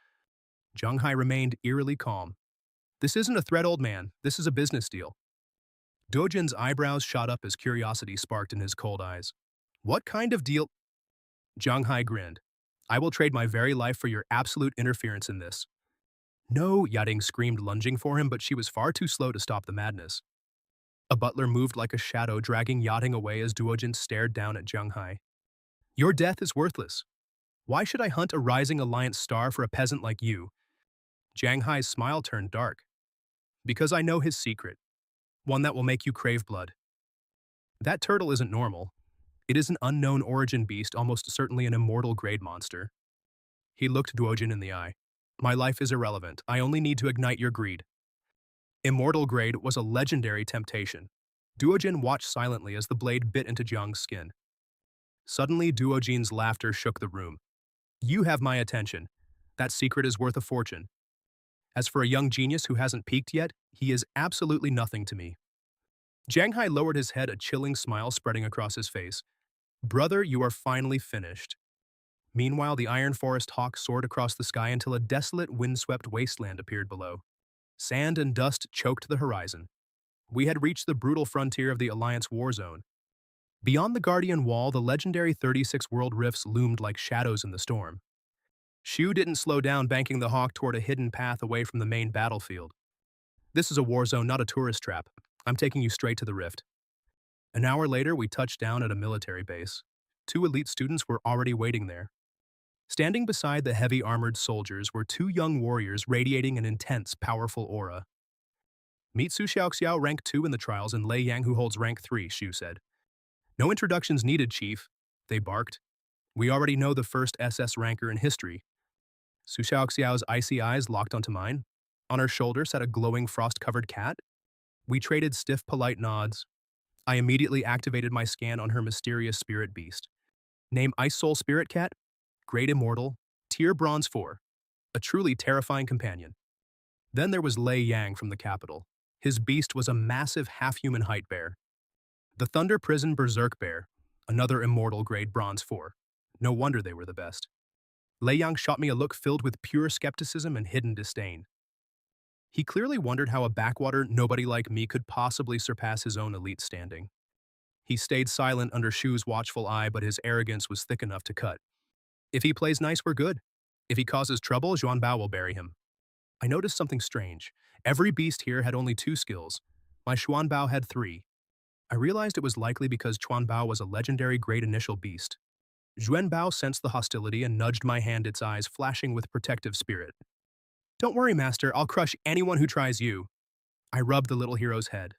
Jiang Hai remained eerily calm. This isn't a threat, old man. This is a business deal. Dojin's eyebrows shot up as curiosity sparked in his cold eyes. What kind of deal? Jiang Hai grinned. I will trade my very life for your absolute interference in this. No, Yading screamed, lunging for him, but she was far too slow to stop the madness. A butler moved like a shadow, dragging Yachting away as Duojin stared down at Jiang Hai. Your death is worthless. Why should I hunt a rising alliance star for a peasant like you? Jiang Hai's smile turned dark. Because I know his secret. One that will make you crave blood. That turtle isn't normal. It is an unknown origin beast, almost certainly an immortal-grade monster. He looked Duojin in the eye. My life is irrelevant. I only need to ignite your greed. Immortal-grade was a legendary temptation. Duojin watched silently as the blade bit into Jiang's skin. Suddenly, Duojin's laughter shook the room. You have my attention. That secret is worth a fortune. As for a young genius who hasn't peaked yet, he is absolutely nothing to me. Jiang Hai lowered his head, a chilling smile spreading across his face. Brother, you are finally finished. Meanwhile, the Iron Forest hawk soared across the sky until a desolate, windswept wasteland appeared below. Sand and dust choked the horizon. We had reached the brutal frontier of the Alliance war zone. Beyond the Guardian Wall, the legendary 36 world rifts loomed like shadows in the storm. Shu didn't slow down, banking the hawk toward a hidden path away from the main battlefield. This is a war zone, not a tourist trap. I'm taking you straight to the rift. An hour later, we touched down at a military base. 2 elite students were already waiting there. Standing beside the heavy armored soldiers were 2 young warriors radiating an intense, powerful aura. Meet Su Xiaoxiao, rank 2 in the trials, and Lei Yang, who holds rank 3, Shu said. No introductions needed, Chief, they barked. We already know the first SS ranker in history. Su Xiaoxiao's icy eyes locked onto mine. On her shoulder sat a glowing frost-covered cat. We traded stiff, polite nods. I immediately activated my scan on her mysterious spirit beast. Name Ice Soul Spirit Cat, Great Immortal, Tier Bronze 4, a truly terrifying companion. Then there was Lei Yang from the capital. His beast was a massive half-human height bear. The Thunder Prison Berserk Bear, another immortal-grade Bronze 4. No wonder they were the best. Lei Yang shot me a look filled with pure skepticism and hidden disdain. He clearly wondered how a backwater nobody like me could possibly surpass his own elite standing. He stayed silent under Shu's watchful eye, but his arrogance was thick enough to cut. If he plays nice, we're good. If he causes trouble, Xuanbao will bury him. I noticed something strange. Every beast here had only 2 skills. My Xuanbao had 3. I realized it was likely because Xuanbao was a legendary great initial beast. Xuanbao sensed the hostility and nudged my hand, its eyes flashing with protective spirit. Don't worry, Master, I'll crush anyone who tries you. I rubbed the little hero's head.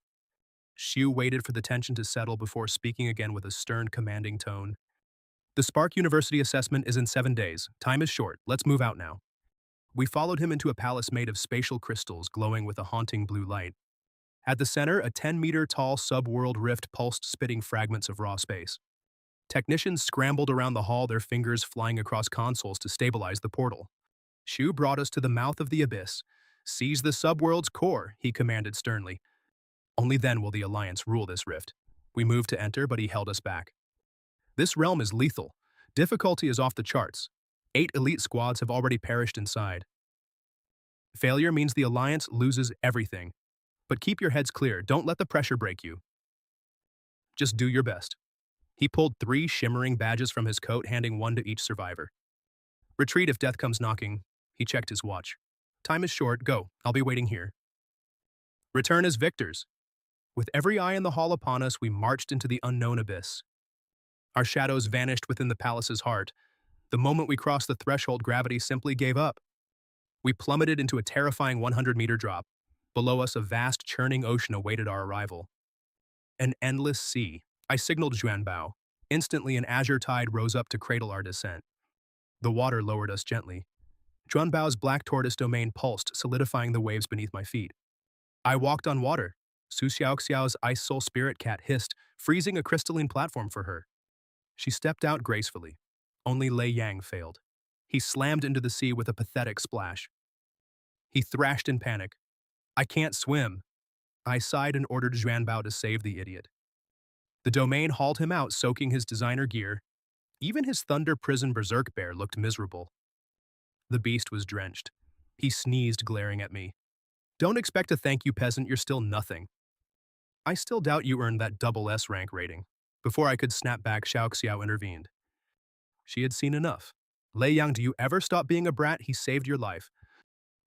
Shu waited for the tension to settle before speaking again with a stern, commanding tone. The Spark University assessment is in 7 days. Time is short. Let's move out now. We followed him into a palace made of spatial crystals glowing with a haunting blue light. At the center, a 10-meter-tall sub-world rift pulsed, spitting fragments of raw space. Technicians scrambled around the hall, their fingers flying across consoles to stabilize the portal. Shu brought us to the mouth of the abyss. Seize the subworld's core, he commanded sternly. Only then will the Alliance rule this rift. We moved to enter, but he held us back. This realm is lethal. Difficulty is off the charts. 8 elite squads have already perished inside. Failure means the Alliance loses everything. But keep your heads clear, don't let the pressure break you. Just do your best. He pulled 3 shimmering badges from his coat, handing 1 to each survivor. Retreat if death comes knocking. He checked his watch. Time is short, go, I'll be waiting here. Return as victors. With every eye in the hall upon us, we marched into the unknown abyss. Our shadows vanished within the palace's heart. The moment we crossed the threshold, gravity simply gave up. We plummeted into a terrifying 100-meter drop. Below us, a vast, churning ocean awaited our arrival. An endless sea. I signaled Xuanbao. Instantly, an azure tide rose up to cradle our descent. The water lowered us gently. Xuanbao's black tortoise domain pulsed, solidifying the waves beneath my feet. I walked on water. Su Xiaoxiao's ice soul spirit cat hissed, freezing a crystalline platform for her. She stepped out gracefully. Only Lei Yang failed. He slammed into the sea with a pathetic splash. He thrashed in panic. I can't swim. I sighed and ordered Xuanbao to save the idiot. The domain hauled him out, soaking his designer gear. Even his Thunder Prison Berserk Bear looked miserable. The beast was drenched. He sneezed, glaring at me. Don't expect a thank you, peasant, you're still nothing. I still doubt you earned that double S rank rating. Before I could snap back, Xiao intervened. She had seen enough. Lei Yang, do you ever stop being a brat? He saved your life.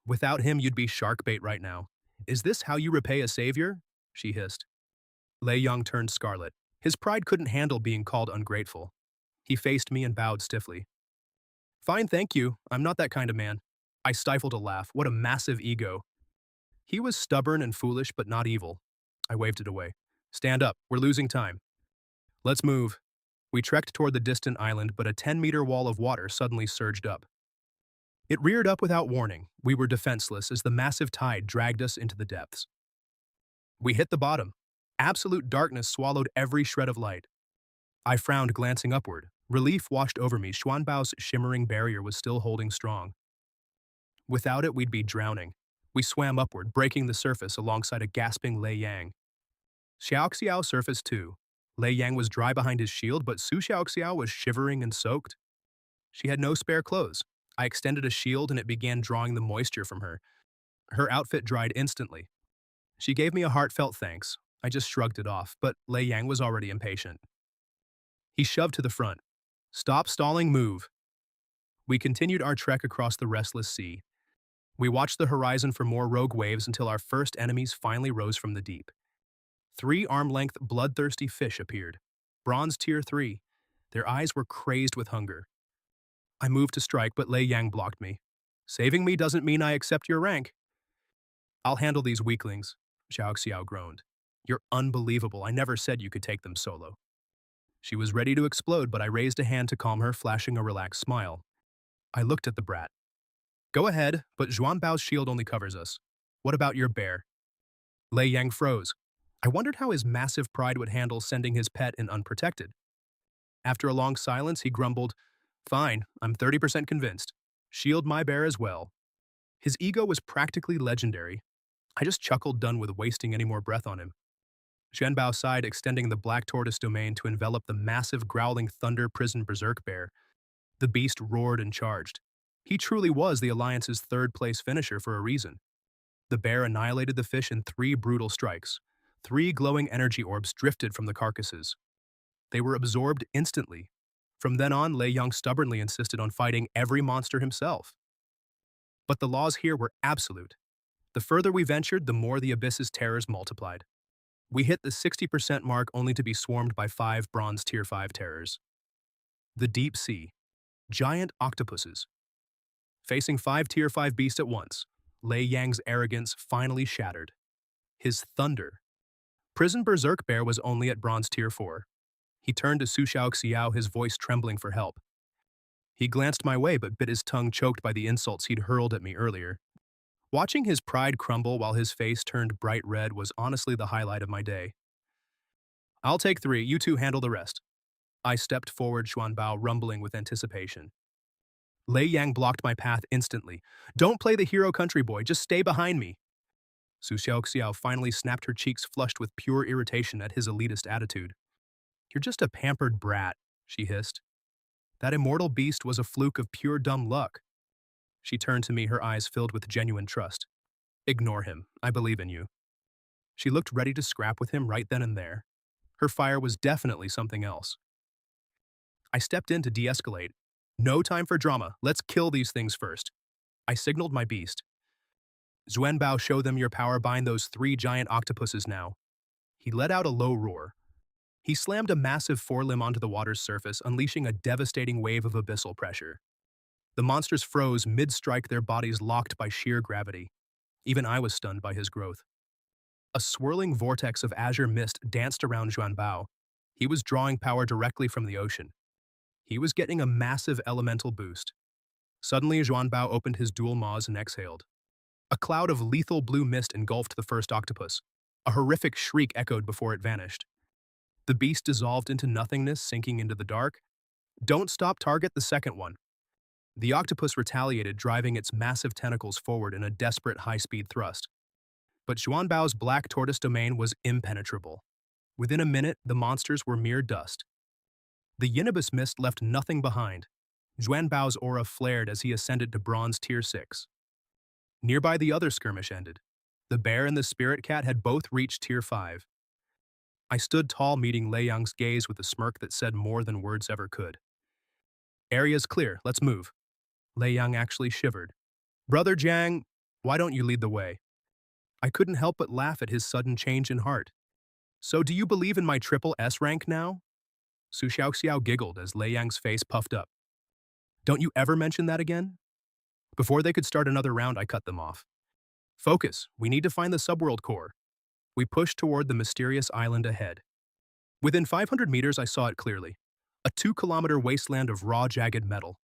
Without him, you'd be shark bait right now. Is this how you repay a savior? She hissed. Lei Yang turned scarlet. His pride couldn't handle being called ungrateful. He faced me and bowed stiffly. Fine, thank you. I'm not that kind of man. I stifled a laugh. What a massive ego. He was stubborn and foolish, but not evil. I waved it away. Stand up. We're losing time. Let's move. We trekked toward the distant island, but a 10-meter wall of water suddenly surged up. It reared up without warning. We were defenseless as the massive tide dragged us into the depths. We hit the bottom. Absolute darkness swallowed every shred of light. I frowned, glancing upward. Relief washed over me. Xuanbao's shimmering barrier was still holding strong. Without it, we'd be drowning. We swam upward, breaking the surface alongside a gasping Lei Yang. Xiao surfaced too. Lei Yang was dry behind his shield, but Su Xiao was shivering and soaked. She had no spare clothes. I extended a shield and it began drawing the moisture from her. Her outfit dried instantly. She gave me a heartfelt thanks. I just shrugged it off, but Lei Yang was already impatient. He shoved to the front. Stop stalling, move. We continued our trek across the restless sea. We watched the horizon for more rogue waves until our first enemies finally rose from the deep. 3 arm-length, bloodthirsty fish appeared. Bronze tier 3. Their eyes were crazed with hunger. I moved to strike, but Lei Yang blocked me. Saving me doesn't mean I accept your rank. I'll handle these weaklings, Xiao groaned. You're unbelievable. I never said you could take them solo. She was ready to explode, but I raised a hand to calm her, flashing a relaxed smile. I looked at the brat. Go ahead, but Xuanbao's shield only covers us. What about your bear? Lei Yang froze. I wondered how his massive pride would handle sending his pet in unprotected. After a long silence, he grumbled, Fine, I'm 30% convinced. Shield my bear as well. His ego was practically legendary. I just chuckled, done with wasting any more breath on him. Zhenbao sighed, extending the black tortoise domain to envelop the massive growling thunder prison berserk bear. The beast roared and charged. He truly was the Alliance's third-place finisher for a reason. The bear annihilated the fish in 3 brutal strikes. 3 glowing energy orbs drifted from the carcasses. They were absorbed instantly. From then on, Lei Yang stubbornly insisted on fighting every monster himself. But the laws here were absolute. The further we ventured, the more the abyss's terrors multiplied. We hit the 60% mark only to be swarmed by 5 bronze tier 5 terrors. The deep sea. Giant octopuses. Facing 5 tier 5 beasts at once, Lei Yang's arrogance finally shattered. His thunder. Prison Berserk Bear was only at bronze tier 4. He turned to Su Xiao, his voice trembling for help. He glanced my way but bit his tongue, choked by the insults he'd hurled at me earlier. Watching his pride crumble while his face turned bright red was honestly the highlight of my day. I'll take 3, you 2 handle the rest. I stepped forward, Xuanbao rumbling with anticipation. Lei Yang blocked my path instantly. Don't play the hero country boy, just stay behind me. Su Xiao finally snapped, her cheeks flushed with pure irritation at his elitist attitude. You're just a pampered brat, she hissed. That immortal beast was a fluke of pure dumb luck. She turned to me, her eyes filled with genuine trust. Ignore him. I believe in you. She looked ready to scrap with him right then and there. Her fire was definitely something else. I stepped in to de-escalate. No time for drama. Let's kill these things first. I signaled my beast. Zhuanbao, show them your power. Bind those 3 giant octopuses now. He let out a low roar. He slammed a massive forelimb onto the water's surface, unleashing a devastating wave of abyssal pressure. The monsters froze mid-strike, their bodies locked by sheer gravity. Even I was stunned by his growth. A swirling vortex of azure mist danced around Zhuanbao. He was drawing power directly from the ocean. He was getting a massive elemental boost. Suddenly, Zhuanbao opened his dual maws and exhaled. A cloud of lethal blue mist engulfed the first octopus. A horrific shriek echoed before it vanished. The beast dissolved into nothingness, sinking into the dark. Don't stop, target the second one. The octopus retaliated, driving its massive tentacles forward in a desperate high-speed thrust. But Zhuanbao's black tortoise domain was impenetrable. Within a minute, the monsters were mere dust. The Yinibus mist left nothing behind. Zhuanbao's aura flared as he ascended to bronze tier 6. Nearby, the other skirmish ended. The bear and the spirit cat had both reached tier 5. I stood tall, meeting Lei Yang's gaze with a smirk that said more than words ever could. Area's clear, let's move. Lei Yang actually shivered. Brother Jiang, why don't you lead the way? I couldn't help but laugh at his sudden change in heart. So do you believe in my triple S rank now? Su Xiaoxiao giggled as Lei Yang's face puffed up. Don't you ever mention that again? Before they could start another round, I cut them off. Focus, we need to find the subworld core. We pushed toward the mysterious island ahead. Within 500 meters, I saw it clearly. A 2-kilometer wasteland of raw, jagged metal.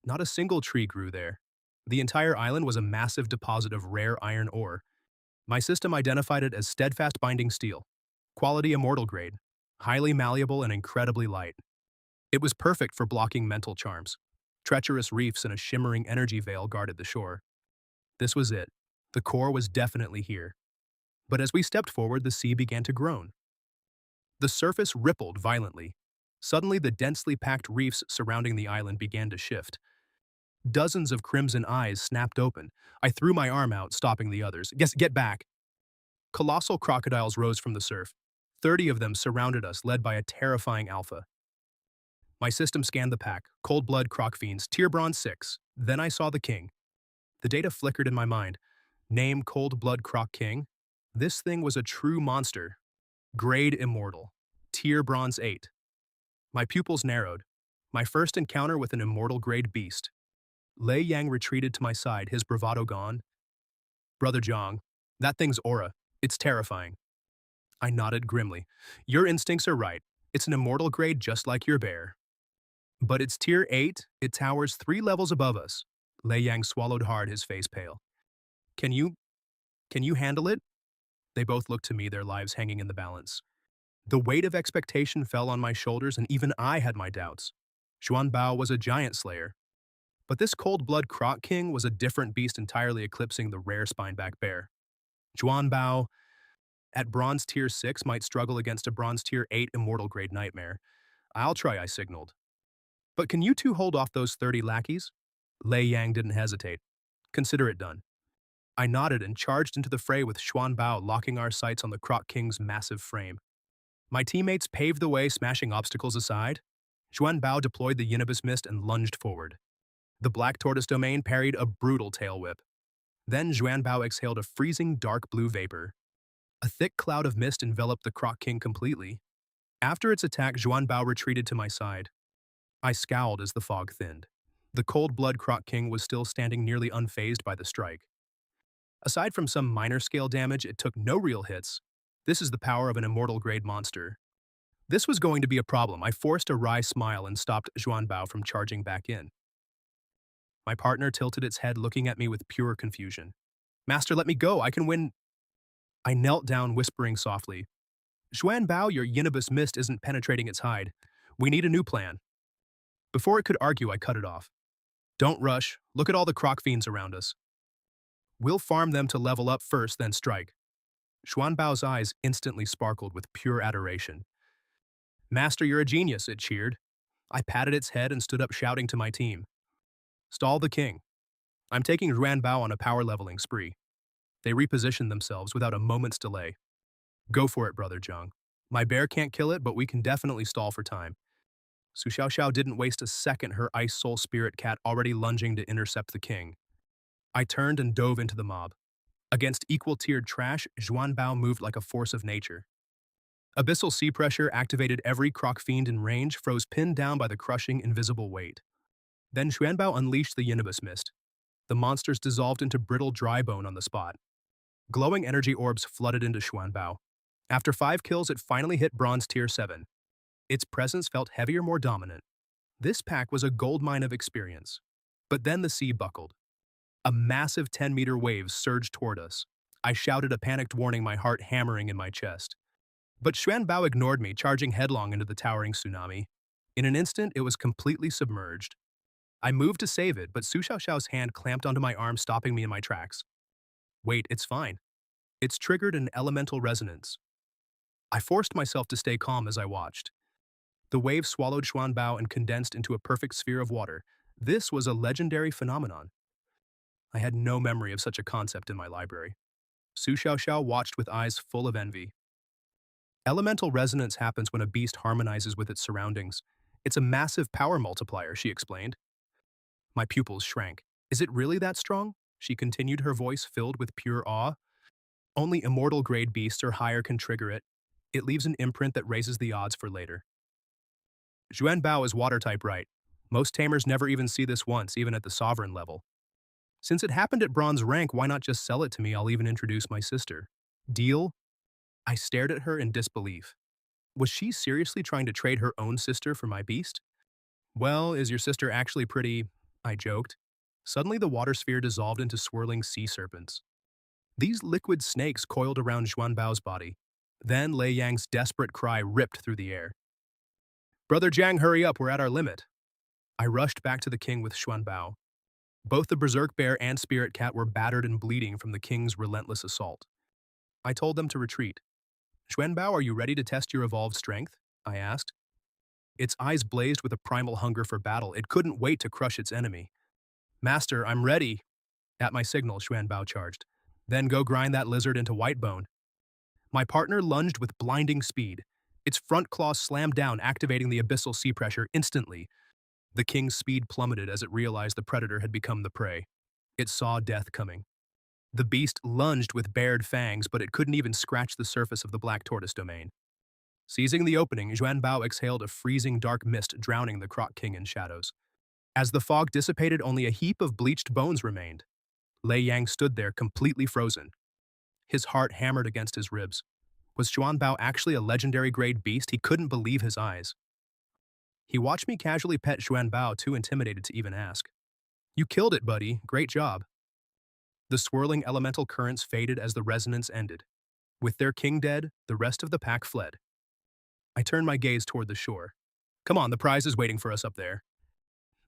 Not a single tree grew there. The entire island was a massive deposit of rare iron ore. My system identified it as steadfast binding steel, quality Immortal-grade, highly malleable and incredibly light. It was perfect for blocking mental charms. Treacherous reefs and a shimmering energy veil guarded the shore. This was it. The core was definitely here. But as we stepped forward, the sea began to groan. The surface rippled violently. Suddenly, the densely packed reefs surrounding the island began to shift. Dozens of crimson eyes snapped open. I threw my arm out, stopping the others. Get back! Colossal crocodiles rose from the surf. 30 of them surrounded us, led by a terrifying alpha. My system scanned the pack. Cold blood croc fiends, tier bronze 6. Then I saw the king. The data flickered in my mind. Name Cold Blood Croc King. This thing was a true monster. Grade immortal. Tier bronze 8. My pupils narrowed. My first encounter with an immortal-grade beast. Lei Yang retreated to my side, his bravado gone. Brother Jiang, that thing's aura. It's terrifying. I nodded grimly. Your instincts are right. It's an immortal grade just like your bear. But it's tier 8. It towers 3 levels above us. Lei Yang swallowed hard, his face pale. Can you handle it? They both looked to me, their lives hanging in the balance. The weight of expectation fell on my shoulders, and even I had my doubts. Xuan Bao was a giant slayer. But this cold-blood croc king was a different beast, entirely eclipsing the rare spineback bear. Xuan Bao, at bronze tier 6, might struggle against a bronze tier 8 immortal-grade nightmare. I'll try, I signaled. But can you two hold off those 30 lackeys? Lei Yang didn't hesitate. Consider it done. I nodded and charged into the fray with Xuan Bao locking our sights on the Croc King's massive frame. My teammates paved the way, smashing obstacles aside. Xuan Bao deployed the Yinibus Mist and lunged forward. The Black Tortoise domain parried a brutal tail whip. Then Xuan Bao exhaled a freezing dark blue vapor. A thick cloud of mist enveloped the Croc King completely. After its attack, Xuan Bao retreated to my side. I scowled as the fog thinned. The cold-blood Croc King was still standing nearly unfazed by the strike. Aside from some minor scale damage, it took no real hits. This is the power of an immortal-grade monster. This was going to be a problem. I forced a wry smile and stopped Xuan Bao from charging back in. My partner tilted its head, looking at me with pure confusion. Master, let me go. I can win. I knelt down, whispering softly. Xuan Bao, your Yinibus Mist isn't penetrating its hide. We need a new plan. Before it could argue, I cut it off. Don't rush. Look at all the croc fiends around us. We'll farm them to level up first, then strike. Xuan Bao's eyes instantly sparkled with pure adoration. Master, you're a genius, it cheered. I patted its head and stood up, shouting to my team. Stall the king. I'm taking Xuan Bao on a power leveling spree. They repositioned themselves without a moment's delay. Go for it, Brother Jiang. My bear can't kill it, but we can definitely stall for time. Su Xiaoxiao didn't waste a second, her ice soul spirit cat already lunging to intercept the king. I turned and dove into the mob. Against equal-tiered trash, Xuan Bao moved like a force of nature. Abyssal sea pressure activated every croc fiend in range, froze pinned down by the crushing invisible weight. Then Xuan Bao unleashed the Yinibus Mist. The monsters dissolved into brittle dry bone on the spot. Glowing energy orbs flooded into Xuan Bao. After 5 kills, it finally hit bronze tier 7. Its presence felt heavier, more dominant. This pack was a goldmine of experience. But then the sea buckled. A massive 10-meter wave surged toward us. I shouted a panicked warning, my heart hammering in my chest. But Xuan Bao ignored me, charging headlong into the towering tsunami. In an instant, it was completely submerged. I moved to save it, but Su Xiaoxiao's hand clamped onto my arm, stopping me in my tracks. Wait, it's fine. It's triggered an elemental resonance. I forced myself to stay calm as I watched. The wave swallowed Xuan Bao and condensed into a perfect sphere of water. This was a legendary phenomenon. I had no memory of such a concept in my library. Su Xiaoxiao watched with eyes full of envy. Elemental resonance happens when a beast harmonizes with its surroundings. It's a massive power multiplier, she explained. My pupils shrank. Is it really that strong? She continued, her voice filled with pure awe. Only immortal-grade beasts or higher can trigger it. It leaves an imprint that raises the odds for later. Xuan Bao is water-type, right? Most tamers never even see this once, even at the sovereign level. Since it happened at bronze rank, why not just sell it to me? I'll even introduce my sister. Deal? I stared at her in disbelief. Was she seriously trying to trade her own sister for my beast? Well, is your sister actually pretty? I joked. Suddenly the water sphere dissolved into swirling sea serpents. These liquid snakes coiled around Xuan Bao's body. Then Lei Yang's desperate cry ripped through the air. Brother Jiang, hurry up, we're at our limit. I rushed back to the king with Xuan Bao. Both the berserk bear and spirit cat were battered and bleeding from the king's relentless assault. I told them to retreat. Xuan Bao, are you ready to test your evolved strength? I asked. Its eyes blazed with a primal hunger for battle. It couldn't wait to crush its enemy. Master, I'm ready. At my signal, Xuan Bao charged. Then go grind that lizard into white bone. My partner lunged with blinding speed. Its front claws slammed down, activating the abyssal sea pressure instantly. The king's speed plummeted as it realized the predator had become the prey. It saw death coming. The beast lunged with bared fangs, but it couldn't even scratch the surface of the black tortoise domain. Seizing the opening, Xuan Bao exhaled a freezing dark mist, drowning the Croc King in shadows. As the fog dissipated, only a heap of bleached bones remained. Lei Yang stood there, completely frozen. His heart hammered against his ribs. Was Xuan Bao actually a legendary grade beast? He couldn't believe his eyes. He watched me casually pet Xuan Bao, too intimidated to even ask. You killed it, buddy. Great job. The swirling elemental currents faded as the resonance ended. With their king dead, the rest of the pack fled. I turned my gaze toward the shore. Come on, the prize is waiting for us up there.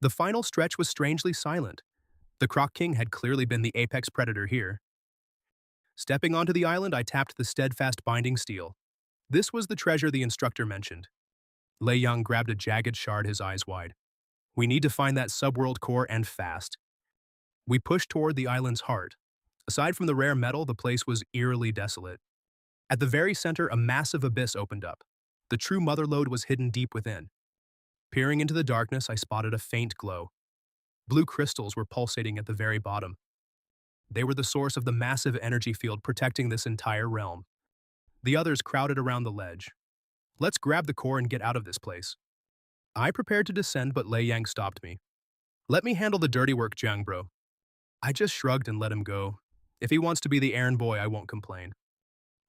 The final stretch was strangely silent. The Croc King had clearly been the apex predator here. Stepping onto the island, I tapped the steadfast binding steel. This was the treasure the instructor mentioned. Lei Yang grabbed a jagged shard, his eyes wide. We need to find that subworld core, and fast. We pushed toward the island's heart. Aside from the rare metal, the place was eerily desolate. At the very center, a massive abyss opened up. The true motherlode was hidden deep within. Peering into the darkness, I spotted a faint glow. Blue crystals were pulsating at the very bottom. They were the source of the massive energy field protecting this entire realm. The others crowded around the ledge. Let's grab the core and get out of this place. I prepared to descend, but Lei Yang stopped me. Let me handle the dirty work, Jiang bro. I just shrugged and let him go. If he wants to be the errand boy, I won't complain.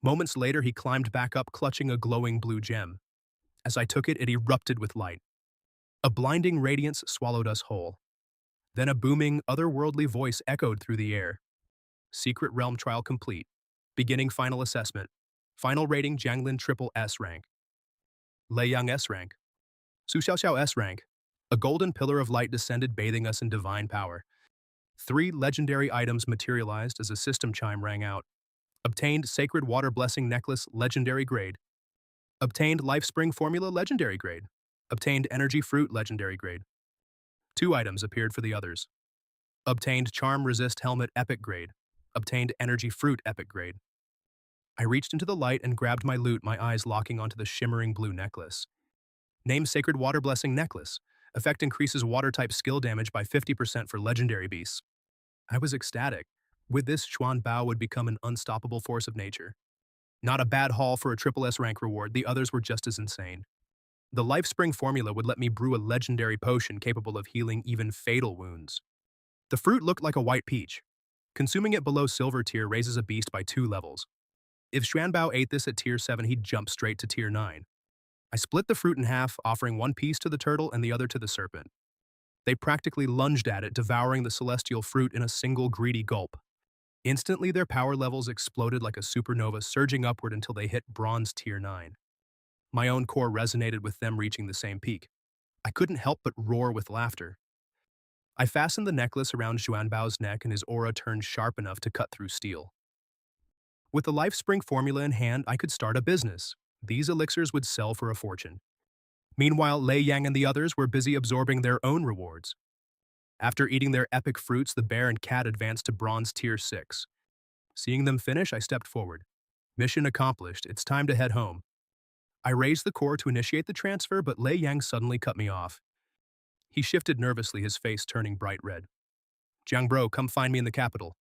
Moments later, he climbed back up, clutching a glowing blue gem. As I took it, it erupted with light. A blinding radiance swallowed us whole. Then a booming, otherworldly voice echoed through the air. Secret realm trial complete. Beginning final assessment. Final rating Jiang Lin triple S rank. Lei Yang S rank. Su Xiaoxiao S rank. A golden pillar of light descended, bathing us in divine power. 3 legendary items materialized as a system chime rang out. Obtained Sacred Water Blessing Necklace, legendary grade. Obtained Life Spring Formula, legendary grade. Obtained Energy Fruit, legendary grade. 2 items appeared for the others. Obtained Charm Resist Helmet, epic grade. Obtained Energy Fruit, epic grade. I reached into the light and grabbed my loot, my eyes locking onto the shimmering blue necklace. Name Sacred Water Blessing Necklace. Effect increases water-type skill damage by 50% for legendary beasts. I was ecstatic. With this, Xuan Bao would become an unstoppable force of nature. Not a bad haul for a triple S rank reward, the others were just as insane. The Life Spring formula would let me brew a legendary potion capable of healing even fatal wounds. The fruit looked like a white peach. Consuming it below silver tier raises a beast by 2 levels. If Xuan Bao ate this at tier 7, he'd jump straight to tier 9. I split the fruit in half, offering one piece to the turtle and the other to the serpent. They practically lunged at it, devouring the celestial fruit in a single greedy gulp. Instantly, their power levels exploded like a supernova, surging upward until they hit bronze tier 9. My own core resonated with them, reaching the same peak. I couldn't help but roar with laughter. I fastened the necklace around Xuan Bao's neck, and his aura turned sharp enough to cut through steel. With the Life Spring formula in hand, I could start a business. These elixirs would sell for a fortune. Meanwhile, Lei Yang and the others were busy absorbing their own rewards. After eating their epic fruits, the bear and cat advanced to bronze tier 6. Seeing them finish, I stepped forward. Mission accomplished. It's time to head home. I raised the core to initiate the transfer, but Lei Yang suddenly cut me off. He shifted nervously, his face turning bright red. Jiang bro, come find me in the capital.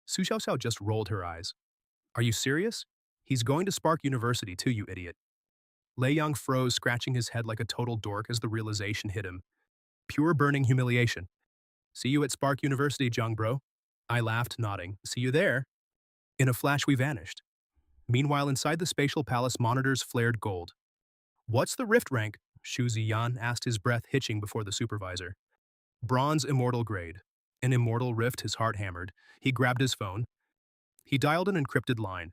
Su Xiaoxiao just rolled her eyes. Are you serious? He's going to Spark University too, you idiot. Lei Yang froze, scratching his head like a total dork as the realization hit him. Pure burning humiliation. See you at Spark University, Jiang bro. I laughed, nodding. See you there. In a flash, we vanished. Meanwhile, inside the spatial palace, monitors flared gold. What's the rift rank? Shu Ziyan asked, his breath hitching before the supervisor. Bronze Immortal-grade. An immortal rift, his heart hammered. He grabbed his phone. He dialed an encrypted line.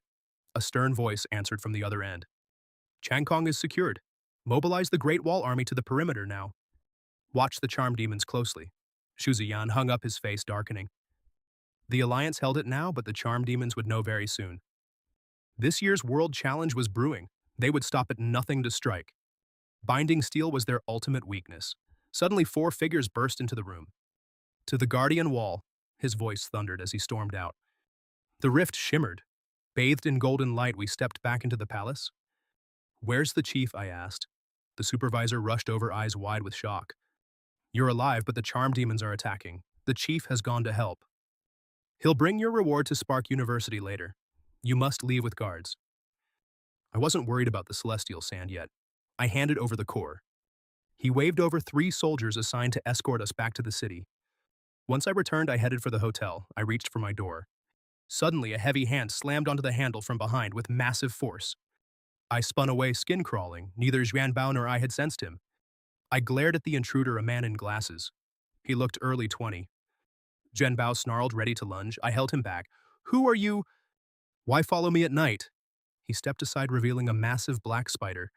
A stern voice answered from the other end. Changkong is secured. Mobilize the Great Wall Army to the perimeter now. Watch the charm demons closely. Shu Ziyan hung up, his face darkening. The Alliance held it now, but the charm demons would know very soon. This year's World Challenge was brewing. They would stop at nothing to strike. Binding steel was their ultimate weakness. Suddenly, 4 figures burst into the room. To the Guardian Wall, his voice thundered as he stormed out. The rift shimmered. Bathed in golden light, we stepped back into the palace. Where's the chief? I asked. The supervisor rushed over, eyes wide with shock. You're alive, but the charm demons are attacking. The chief has gone to help. He'll bring your reward to Spark University later. You must leave with guards. I wasn't worried about the celestial sand yet. I handed over the core. He waved over 3 soldiers assigned to escort us back to the city. Once I returned, I headed for the hotel. I reached for my door. Suddenly, a heavy hand slammed onto the handle from behind with massive force. I spun away, skin crawling. Neither Xuanbao nor I had sensed him. I glared at the intruder, a man in glasses. He looked early 20. Zhenbao snarled, ready to lunge. I held him back. Who are you? Why follow me at night? He stepped aside, revealing a massive black spider.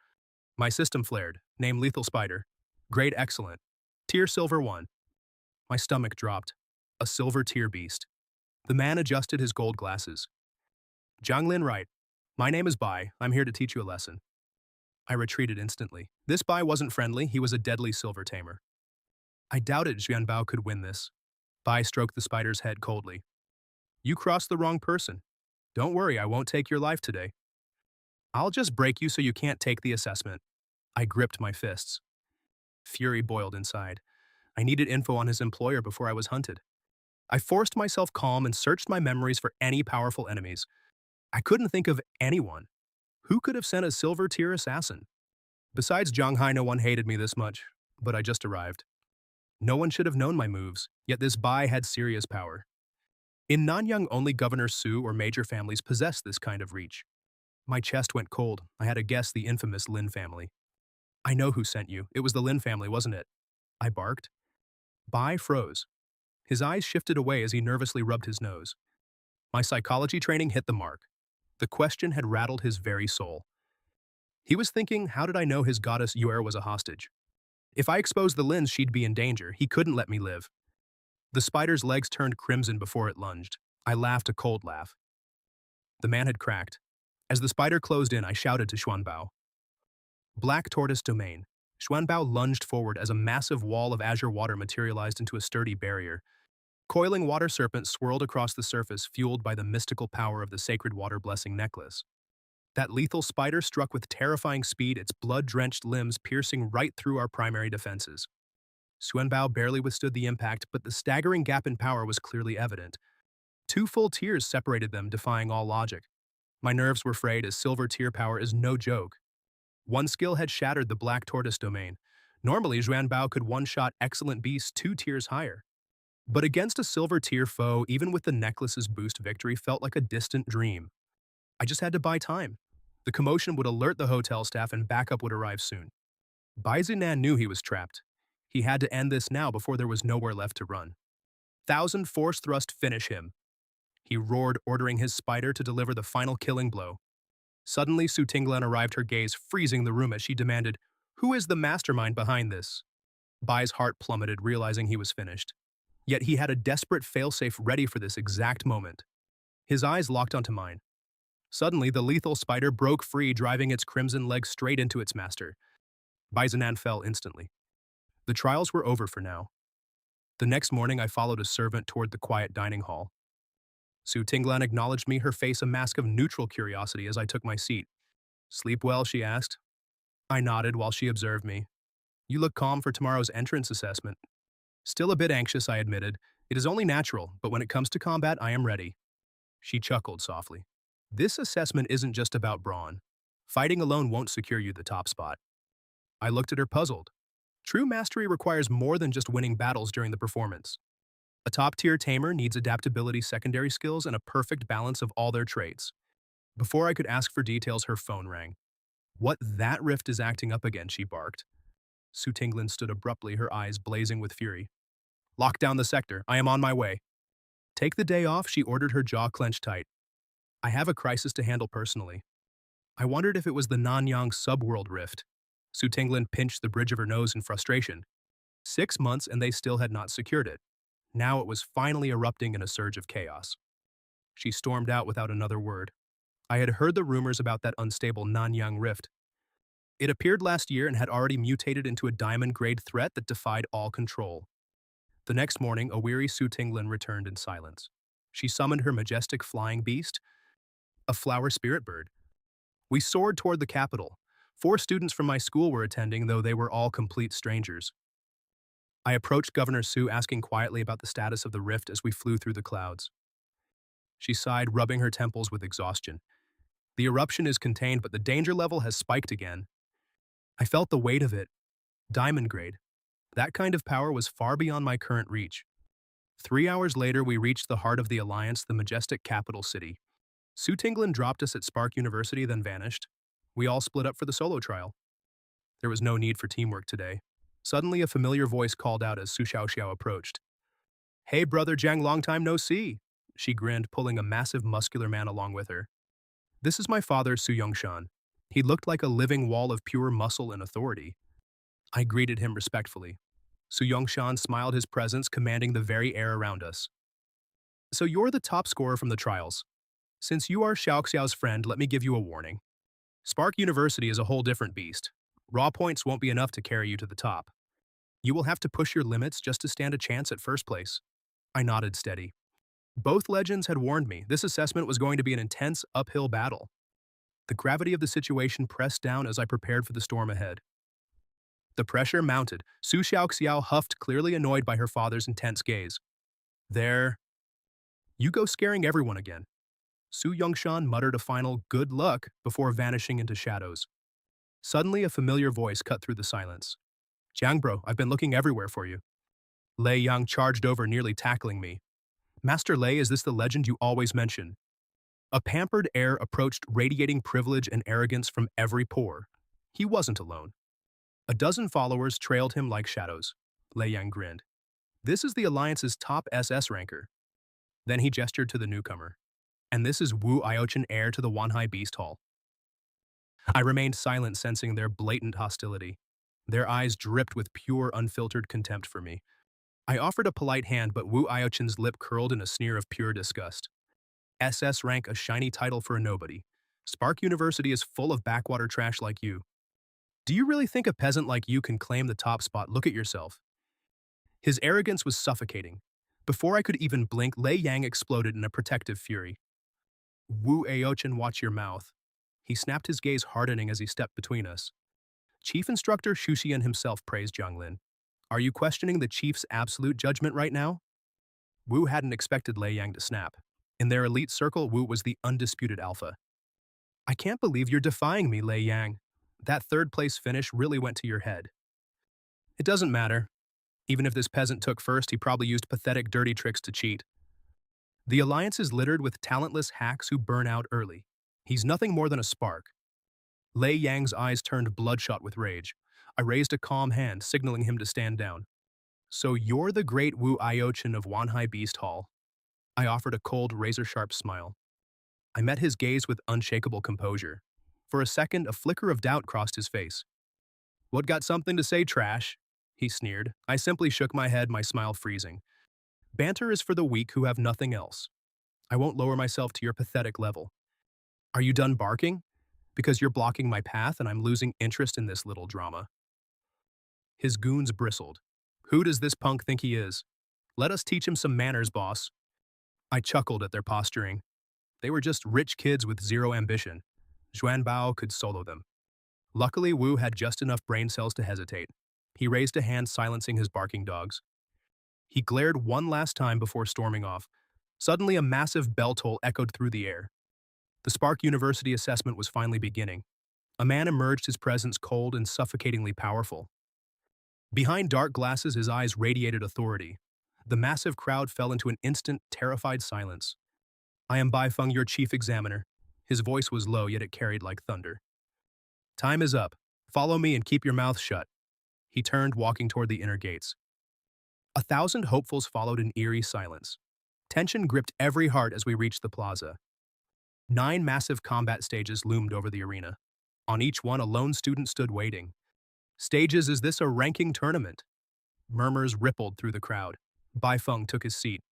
My system flared. Name Lethal Spider. Grade Excellent. Tier Silver 1. My stomach dropped. A silver tier beast. The man adjusted his gold glasses. Jiang Lin right. My name is Bai. I'm here to teach you a lesson. I retreated instantly. This Bai wasn't friendly. He was a deadly silver tamer. I doubted Xuanbao could win this. Bai stroked the spider's head coldly. You crossed the wrong person. Don't worry, I won't take your life today. I'll just break you so you can't take the assessment. I gripped my fists. Fury boiled inside. I needed info on his employer before I was hunted. I forced myself calm and searched my memories for any powerful enemies. I couldn't think of anyone. Who could have sent a silver tier assassin? Besides Zhang Hai, no one hated me this much, but I just arrived. No one should have known my moves, yet this Bai had serious power. In Nanyang, only Governor Su or major families possessed this kind of reach. My chest went cold. I had to guess the infamous Lin family. I know who sent you. It was the Lin family, wasn't it? I barked. Bai froze. His eyes shifted away as he nervously rubbed his nose. My psychology training hit the mark. The question had rattled his very soul. He was thinking, how did I know his goddess Yuer was a hostage? If I exposed the Lins, she'd be in danger. He couldn't let me live. The spider's legs turned crimson before it lunged. I laughed a cold laugh. The man had cracked. As the spider closed in, I shouted to Xuanbao. Black Tortoise Domain. Xuanbao lunged forward as a massive wall of azure water materialized into a sturdy barrier. Coiling water serpents swirled across the surface, fueled by the mystical power of the sacred water blessing necklace. That lethal spider struck with terrifying speed, its blood-drenched limbs piercing right through our primary defenses. Xuanbao barely withstood the impact, but the staggering gap in power was clearly evident. 2 full tiers separated them, defying all logic. My nerves were frayed, as silver tier power is no joke. One skill had shattered the Black Tortoise Domain. Normally, Xuanbao could one-shot excellent beasts 2 tiers higher. But against a silver tier foe, even with the necklace's boost, victory felt like a distant dream. I just had to buy time. The commotion would alert the hotel staff and backup would arrive soon. Bai Zinan knew he was trapped. He had to end this now before there was nowhere left to run. 1,000 force thrust finish him. He roared, ordering his spider to deliver the final killing blow. Suddenly, Su Tinglan arrived, her gaze freezing the room as she demanded, "Who is the mastermind behind this?" Bai's heart plummeted, realizing he was finished. Yet he had a desperate failsafe ready for this exact moment. His eyes locked onto mine. Suddenly, the lethal spider broke free, driving its crimson leg straight into its master. Bai Zinan fell instantly. The trials were over for now. The next morning, I followed a servant toward the quiet dining hall. Su Tinglan acknowledged me, her face a mask of neutral curiosity as I took my seat. Sleep well, she asked. I nodded while she observed me. You look calm for tomorrow's entrance assessment. Still a bit anxious, I admitted. It is only natural, but when it comes to combat, I am ready. She chuckled softly. This assessment isn't just about brawn. Fighting alone won't secure you the top spot. I looked at her puzzled. True mastery requires more than just winning battles during the performance. A top-tier tamer needs adaptability, secondary skills, and a perfect balance of all their traits. Before I could ask for details, her phone rang. What, that rift is acting up again, she barked. Su Tinglan stood abruptly, her eyes blazing with fury. Lock down the sector. I am on my way. Take the day off, she ordered, her jaw clenched tight. I have a crisis to handle personally. I wondered if it was the Nanyang subworld rift. Su Tinglan pinched the bridge of her nose in frustration. 6 months and they still had not secured it. Now it was finally erupting in a surge of chaos. She stormed out without another word. I had heard the rumors about that unstable Nanyang rift. It appeared last year and had already mutated into a diamond-grade threat that defied all control. The next morning, a weary Su Tinglan returned in silence. She summoned her majestic flying beast, a flower spirit bird. We soared toward the capital. 4 students from my school were attending, though they were all complete strangers. I approached Governor Su, asking quietly about the status of the rift as we flew through the clouds. She sighed, rubbing her temples with exhaustion. The eruption is contained, but the danger level has spiked again. I felt the weight of it. Diamond grade. That kind of power was far beyond my current reach. 3 hours later, we reached the heart of the Alliance, the majestic capital city. Su Tinglan dropped us at Spark University, then vanished. We all split up for the solo trial. There was no need for teamwork today. Suddenly, a familiar voice called out as Su Xiaoxiao approached. Hey, brother Jiang, long time no see. She grinned, pulling a massive, muscular man along with her. This is my father, Su Yongshan. He looked like a living wall of pure muscle and authority. I greeted him respectfully. Su Yongshan smiled, his presence commanding the very air around us. So you're the top scorer from the trials. Since you are Xiaoxiao's friend, let me give you a warning. Spark University is a whole different beast. Raw points won't be enough to carry you to the top. You will have to push your limits just to stand a chance at first place. I nodded steady. Both legends had warned me this assessment was going to be an intense, uphill battle. The gravity of the situation pressed down as I prepared for the storm ahead. The pressure mounted. Su Xiaoxiao huffed, clearly annoyed by her father's intense gaze. There. You go scaring everyone again. Su Yongshan muttered a final good luck before vanishing into shadows. Suddenly, a familiar voice cut through the silence. Jiang bro, I've been looking everywhere for you. Lei Yang charged over, nearly tackling me. Master Lei, is this the legend you always mention? A pampered heir approached, radiating privilege and arrogance from every pore. He wasn't alone. A dozen followers trailed him like shadows. Lei Yang grinned. This is the Alliance's top SS ranker. Then he gestured to the newcomer. And this is Wu Iochen, heir to the Wanhai Beast Hall. I remained silent, sensing their blatant hostility. Their eyes dripped with pure, unfiltered contempt for me. I offered a polite hand, but Wu Iochen's lip curled in a sneer of pure disgust. SS rank, a shiny title for a nobody. Spark University is full of backwater trash like you. Do you really think a peasant like you can claim the top spot? Look at yourself. His arrogance was suffocating. Before I could even blink, Lei Yang exploded in a protective fury. Wu Aochen, watch your mouth. He snapped, his gaze hardening as he stepped between us. Chief Instructor Shuxian himself praised Jiang Lin. Are you questioning the chief's absolute judgment right now? Wu hadn't expected Lei Yang to snap. In their elite circle, Wu was the undisputed alpha. I can't believe you're defying me, Lei Yang. That third-place finish really went to your head. It doesn't matter. Even if this peasant took first, he probably used pathetic, dirty tricks to cheat. The Alliance is littered with talentless hacks who burn out early. He's nothing more than a spark. Lei Yang's eyes turned bloodshot with rage. I raised a calm hand, signaling him to stand down. So you're the great Wu Iochin of Wanhai Beast Hall. I offered a cold, razor-sharp smile. I met his gaze with unshakable composure. For a second, a flicker of doubt crossed his face. What, got something to say, trash? He sneered. I simply shook my head, my smile freezing. Banter is for the weak who have nothing else. I won't lower myself to your pathetic level. Are you done barking? Because you're blocking my path and I'm losing interest in this little drama. His goons bristled. Who does this punk think he is? Let us teach him some manners, boss. I chuckled at their posturing. They were just rich kids with zero ambition. Bao could solo them. Luckily, Wu had just enough brain cells to hesitate. He raised a hand, silencing his barking dogs. He glared one last time before storming off. Suddenly, a massive bell toll echoed through the air. The Spark University assessment was finally beginning. A man emerged, his presence cold and suffocatingly powerful. Behind dark glasses, his eyes radiated authority. The massive crowd fell into an instant, terrified silence. "I am Baifeng, your chief examiner." His voice was low, yet it carried like thunder. "Time is up. Follow me and keep your mouth shut." He turned, walking toward the inner gates. 1,000 hopefuls followed in eerie silence. Tension gripped every heart as we reached the plaza. 9 massive combat stages loomed over the arena. On each one, a lone student stood waiting. "Stages, is this a ranking tournament?" Murmurs rippled through the crowd. Baifeng took his seat.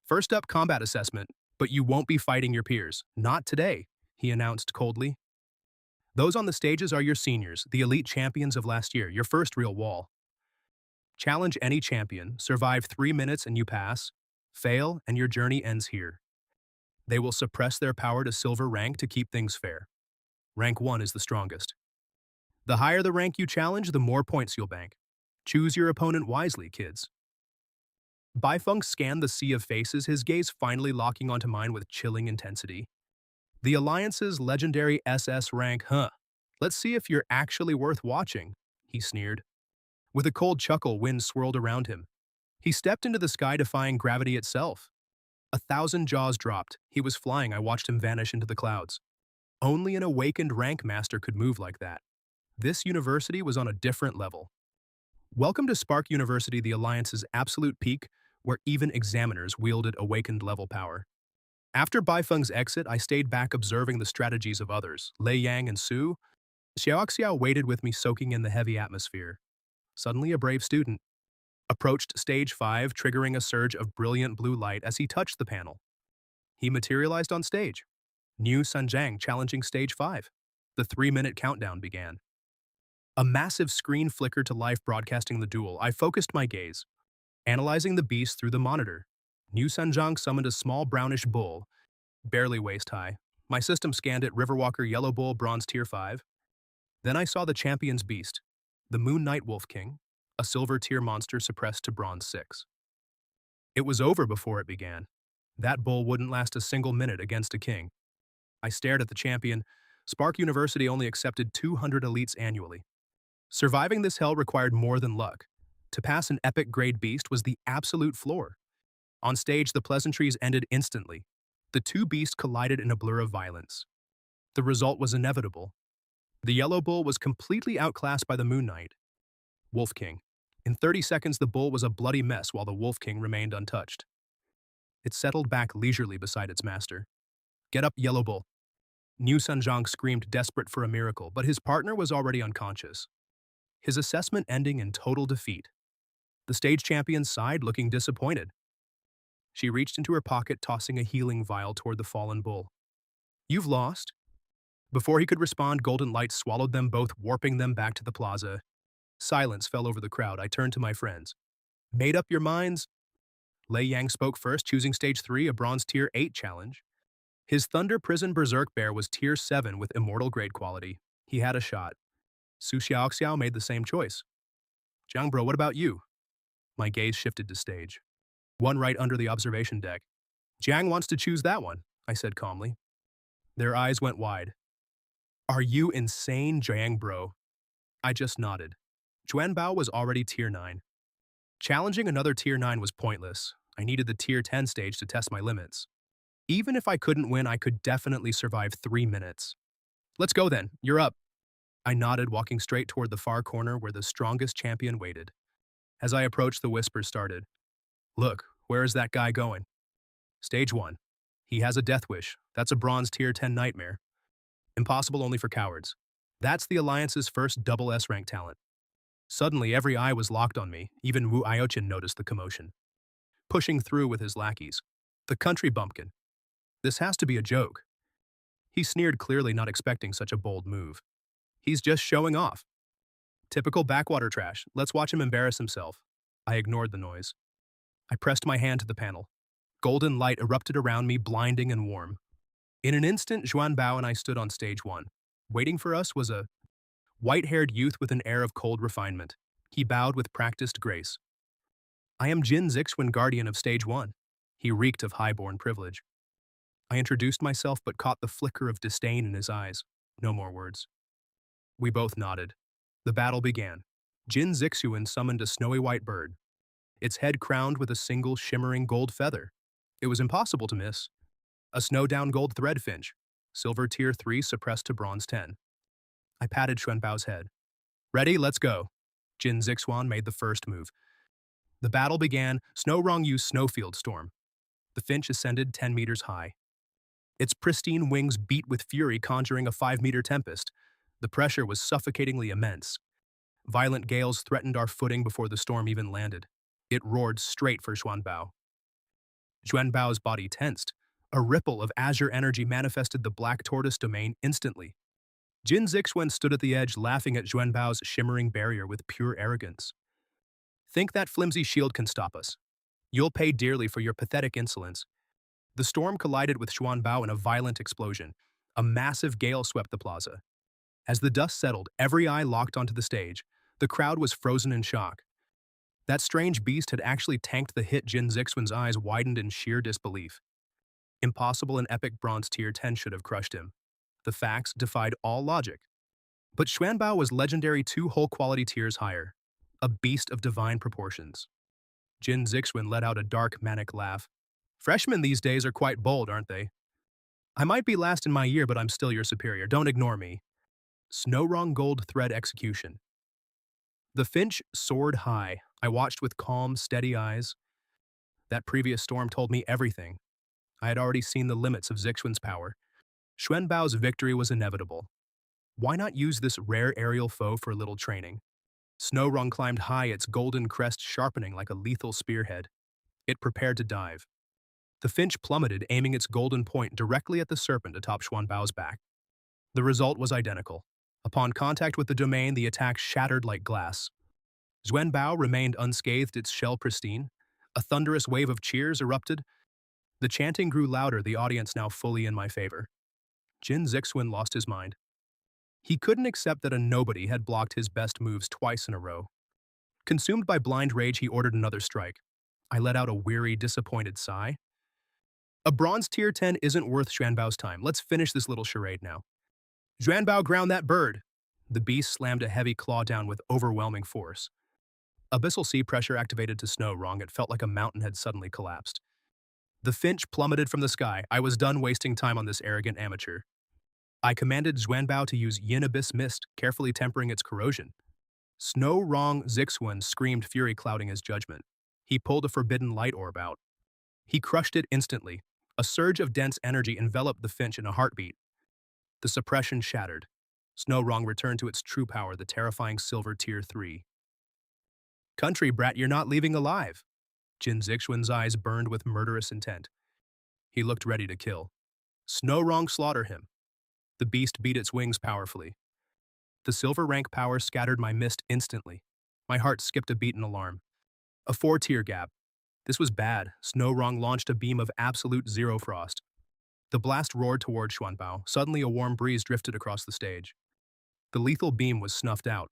"First up, combat assessment, but you won't be fighting your peers. Not today," he announced coldly. "Those on the stages are your seniors, the elite champions of last year, your first real wall. Challenge any champion, survive 3 minutes and you pass. Fail, and your journey ends here. They will suppress their power to silver rank to keep things fair. Rank 1 is the strongest. The higher the rank you challenge, the more points you'll bank. Choose your opponent wisely, kids." Baifeng scanned the sea of faces, his gaze finally locking onto mine with chilling intensity. "The Alliance's legendary SS rank, huh? Let's see if you're actually worth watching," he sneered. With a cold chuckle, wind swirled around him. He stepped into the sky, defying gravity itself. 1,000 jaws dropped. He was flying. I watched him vanish into the clouds. Only an awakened rank master could move like that. This university was on a different level. Welcome to Spark University, the Alliance's absolute peak, where even examiners wielded awakened level power. After Baifeng's exit, I stayed back observing the strategies of others. Lei Yang and Su. Xiaoxiao waited with me, soaking in the heavy atmosphere. Suddenly, a brave student approached stage 5, triggering a surge of brilliant blue light as he touched the panel. He materialized on stage. Niu Sanjiang challenging stage 5. The 3-minute countdown began. A massive screen flickered to life, broadcasting the duel. I focused my gaze, analyzing the beast through the monitor. Niu Sanjiang summoned a small brownish bull, barely waist-high. My system scanned it, Riverwalker Yellow Bull, Bronze Tier 5. Then I saw the champion's beast, the Moon Knight Wolf King, a Silver Tier monster suppressed to Bronze 6. It was over before it began. That bull wouldn't last a single minute against a king. I stared at the champion. Spark University only accepted 200 elites annually. Surviving this hell required more than luck. To pass an epic-grade beast was the absolute floor. On stage, the pleasantries ended instantly. The two beasts collided in a blur of violence. The result was inevitable. The Yellow Bull was completely outclassed by the Moon Knight. Wolf King. In 30 seconds, the bull was a bloody mess while the Wolf King remained untouched. It settled back leisurely beside its master. "Get up, Yellow Bull." Niu Sanjiang screamed, desperate for a miracle, but his partner was already unconscious. His assessment ending in total defeat. The stage champion sighed, looking disappointed. She reached into her pocket, tossing a healing vial toward the fallen bull. "You've lost." Before he could respond, golden light swallowed them both, warping them back to the plaza. Silence fell over the crowd. I turned to my friends. "Made up your minds?" Lei Yang spoke first, choosing stage 3, a Bronze Tier 8 challenge. His Thunder Prison Berserk Bear was Tier 7 with Immortal-grade quality. He had a shot. Su Xiaoxiao made the same choice. "Jiang bro, what about you?" My gaze shifted to stage 1 right under the observation deck. "Jiang wants to choose that one," I said calmly. Their eyes went wide. "Are you insane, Jiang bro?" I just nodded. Bao was already Tier 9. Challenging another Tier 9 was pointless. I needed the Tier 10 stage to test my limits. Even if I couldn't win, I could definitely survive 3 minutes. "Let's go then, you're up." I nodded, walking straight toward the far corner where the strongest champion waited. As I approached, the whispers started. "Look, where is that guy going?" "Stage 1. He has a death wish. That's a Bronze Tier 10 nightmare. Impossible only for cowards. That's the Alliance's first double S-rank talent." Suddenly, every eye was locked on me. Even Wu Aiyochin noticed the commotion. Pushing through with his lackeys. "The country bumpkin. This has to be a joke." He sneered, clearly not expecting such a bold move. "He's just showing off. Typical backwater trash. Let's watch him embarrass himself." I ignored the noise. I pressed my hand to the panel. Golden light erupted around me, blinding and warm. In an instant, Bao and I stood on stage 1. Waiting for us was a white-haired youth with an air of cold refinement. He bowed with practiced grace. "I am Jin Zixuan, guardian of stage 1. He reeked of high-born privilege. I introduced myself but caught the flicker of disdain in his eyes. No more words. We both nodded. The battle began. Jin Zixuan summoned a snowy white bird, its head crowned with a single shimmering gold feather. It was impossible to miss. A snowdown gold threadfinch, silver tier 3 suppressed to bronze 10. I patted Bao's head. "Ready, let's go." Jin Zixuan made the first move. The battle began. Snowrong used Snowfield Storm. The finch ascended 10 meters high. Its pristine wings beat with fury, conjuring a 5-meter tempest. The pressure was suffocatingly immense. Violent gales threatened our footing before the storm even landed. It roared straight for Bao. Bao's body tensed. A ripple of azure energy manifested the Black Tortoise domain instantly. Jin Zixuan stood at the edge, laughing at Bao's shimmering barrier with pure arrogance. "Think that flimsy shield can stop us? You'll pay dearly for your pathetic insolence." The storm collided with Bao in a violent explosion. A massive gale swept the plaza. As the dust settled, every eye locked onto the stage. The crowd was frozen in shock. That strange beast had actually tanked the hit. Jin Zixuan's eyes widened in sheer disbelief. Impossible, an epic bronze tier 10 should have crushed him. The facts defied all logic. But Bao was legendary 2 whole quality tiers higher. A beast of divine proportions. Jin Zixuan let out a dark, manic laugh. "Freshmen these days are quite bold, aren't they? I might be last in my year, but I'm still your superior. Don't ignore me." Snowrong gold thread execution. The finch soared high. I watched with calm, steady eyes. That previous storm told me everything. I had already seen the limits of Zixuan's power. Bao's victory was inevitable. Why not use this rare aerial foe for a little training? Snowrong climbed high, its golden crest sharpening like a lethal spearhead. It prepared to dive. The finch plummeted, aiming its golden point directly at the serpent atop Bao's back. The result was identical. Upon contact with the domain, the attack shattered like glass. Bao remained unscathed, its shell pristine. A thunderous wave of cheers erupted. The chanting grew louder, the audience now fully in my favor. Jin Zixuan lost his mind. He couldn't accept that a nobody had blocked his best moves twice in a row. Consumed by blind rage, he ordered another strike. I let out a weary, disappointed sigh. "A bronze tier 10 isn't worth Bao's time. Let's finish this little charade now." "Bao, ground that bird!" The beast slammed a heavy claw down with overwhelming force. Abyssal sea pressure activated to Snowrong. It felt like a mountain had suddenly collapsed. The finch plummeted from the sky. I was done wasting time on this arrogant amateur. I commanded Bao to use Yin Abyss Mist, carefully tempering its corrosion. Snowrong Zixuan screamed, fury clouding his judgment. He pulled a forbidden light orb out. He crushed it instantly. A surge of dense energy enveloped the finch in a heartbeat. The suppression shattered. Snowrong returned to its true power, the terrifying silver tier 3. "Country brat, you're not leaving alive." Jin Zixuan's eyes burned with murderous intent. He looked ready to kill. Snowrong, slaughter him. The beast beat its wings powerfully. The silver rank power scattered my mist instantly. My heart skipped a beat in alarm. A 4-tier gap. This was bad. Snowrong launched a beam of absolute zero frost. The blast roared toward Bao. Suddenly a warm breeze drifted across the stage. The lethal beam was snuffed out.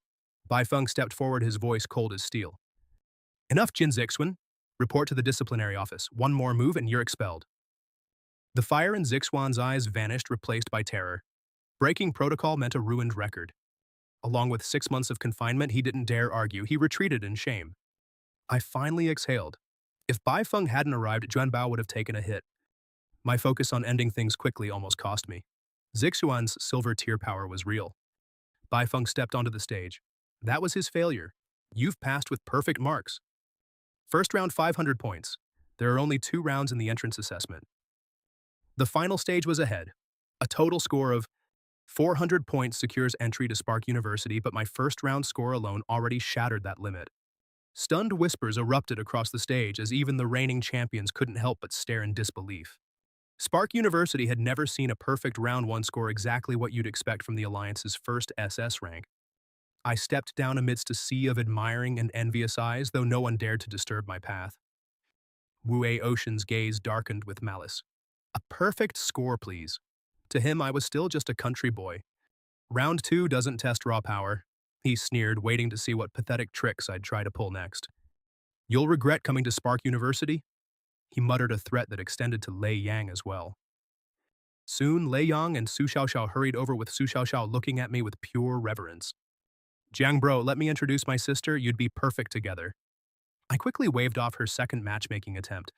Baifeng stepped forward, his voice cold as steel. "Enough, Jin Zixuan. Report to the disciplinary office. One more move and you're expelled." The fire in Zixuan's eyes vanished, replaced by terror. Breaking protocol meant a ruined record. Along with 6 months of confinement, he didn't dare argue. He retreated in shame. I finally exhaled. If Baifeng hadn't arrived, Bao would have taken a hit. My focus on ending things quickly almost cost me. Zixuan's silver tier power was real. Baifeng stepped onto the stage. That was his failure. "You've passed with perfect marks. First round 500 points. There are only 2 rounds in the entrance assessment." The final stage was ahead. A total score of 400 points secures entry to Spark University, but my first round score alone already shattered that limit. Stunned whispers erupted across the stage as even the reigning champions couldn't help but stare in disbelief. Spark University had never seen a perfect round 1 score, exactly what you'd expect from the Alliance's first SS rank. I stepped down amidst a sea of admiring and envious eyes, though no one dared to disturb my path. Wu Ocean's gaze darkened with malice. A perfect score, please. To him, I was still just a country boy. Round 2 doesn't test raw power. He sneered, waiting to see what pathetic tricks I'd try to pull next. You'll regret coming to Spark University? He muttered a threat that extended to Lei Yang as well. Soon, Lei Yang and Su Xiaoxiao hurried over with Su Xiaoxiao looking at me with pure reverence. Jiang bro, let me introduce my sister, you'd be perfect together. I quickly waved off her second matchmaking attempt.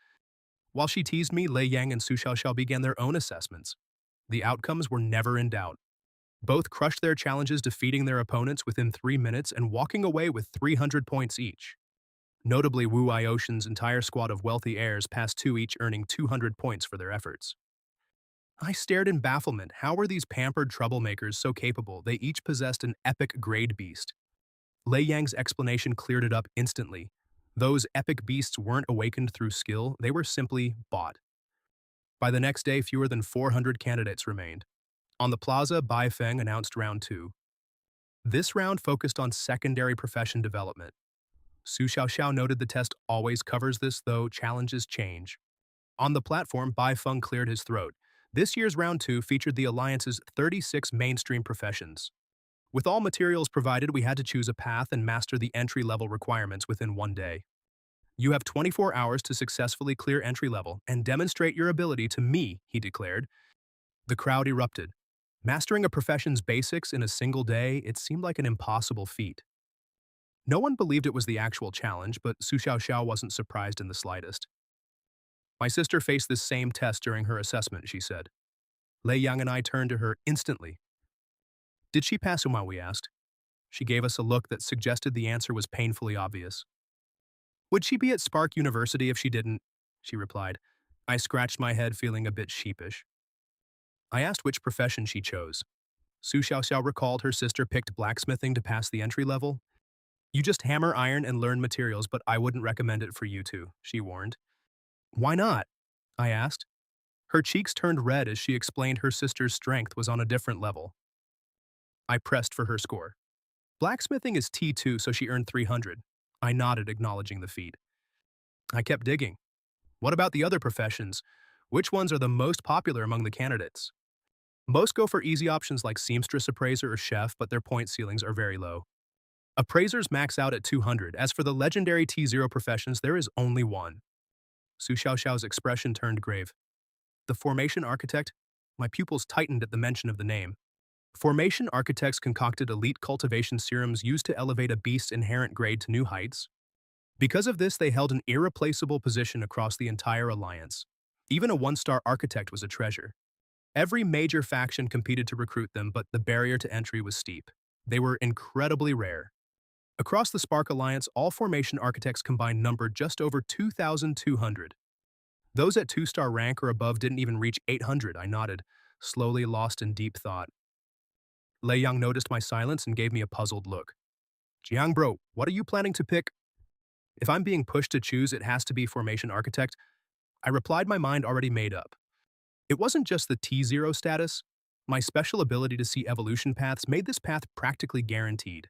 While she teased me, Lei Yang and Su Xiaoxiao began their own assessments. The outcomes were never in doubt. Both crushed their challenges, defeating their opponents within 3 minutes and walking away with 300 points each. Notably, Wu Ocean's entire squad of wealthy heirs passed 2 each, earning 200 points for their efforts. I stared in bafflement. How were these pampered troublemakers so capable? They each possessed an epic-grade beast. Lei Yang's explanation cleared it up instantly. Those epic beasts weren't awakened through skill, they were simply bought. By the next day, fewer than 400 candidates remained. On the plaza, Bai Feng announced round 2. This round focused on secondary profession development. Su Xiaoxiao noted the test always covers this, though challenges change. On the platform, Bai Feng cleared his throat. This year's round 2 featured the Alliance's 36 mainstream professions. With all materials provided, we had to choose a path and master the entry-level requirements within 1 day. You have 24 hours to successfully clear entry-level and demonstrate your ability to me, he declared. The crowd erupted. Mastering a profession's basics in a single day, it seemed like an impossible feat. No one believed it was the actual challenge, but Su Xiaoxiao wasn't surprised in the slightest. My sister faced this same test during her assessment, she said. Lei Yang and I turned to her instantly. Did she pass Uma, we asked. She gave us a look that suggested the answer was painfully obvious. Would she be at Spark University if she didn't? She replied. I scratched my head, feeling a bit sheepish. I asked which profession she chose. Su Xiaoxiao recalled her sister picked blacksmithing to pass the entry level. You just hammer iron and learn materials, but I wouldn't recommend it for you two, she warned. Why not? I asked. Her cheeks turned red as she explained her sister's strength was on a different level. I pressed for her score. Blacksmithing is T2, so she earned 300. I nodded, acknowledging the feat. I kept digging. What about the other professions? Which ones are the most popular among the candidates? Most go for easy options like seamstress, appraiser, or chef, but their point ceilings are very low. Appraisers max out at 200. As for the legendary T0 professions, there is only one. Su Xiaoxiao's expression turned grave. The formation architect? My pupils tightened at the mention of the name. Formation architects concocted elite cultivation serums used to elevate a beast's inherent grade to new heights. Because of this, they held an irreplaceable position across the entire alliance. Even a 1-star architect was a treasure. Every major faction competed to recruit them, but the barrier to entry was steep. They were incredibly rare. Across the Spark Alliance, all formation architects combined numbered just over 2,200. Those at 2-star rank or above didn't even reach 800, I nodded, slowly lost in deep thought. Lei Yang noticed my silence and gave me a puzzled look. Jiang bro, what are you planning to pick? If I'm being pushed to choose, it has to be formation architect. I replied, my mind already made up. It wasn't just the T0 status. My special ability to see evolution paths made this path practically guaranteed.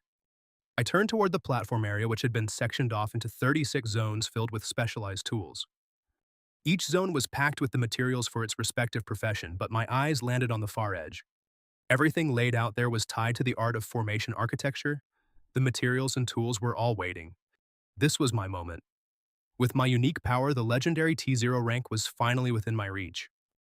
I turned toward the platform area, which had been sectioned off into 36 zones filled with specialized tools. Each zone was packed with the materials for its respective profession, but my eyes landed on the far edge. Everything laid out there was tied to the art of formation architecture. The materials and tools were all waiting. This was my moment. With my unique power, the legendary T0 rank was finally within my reach.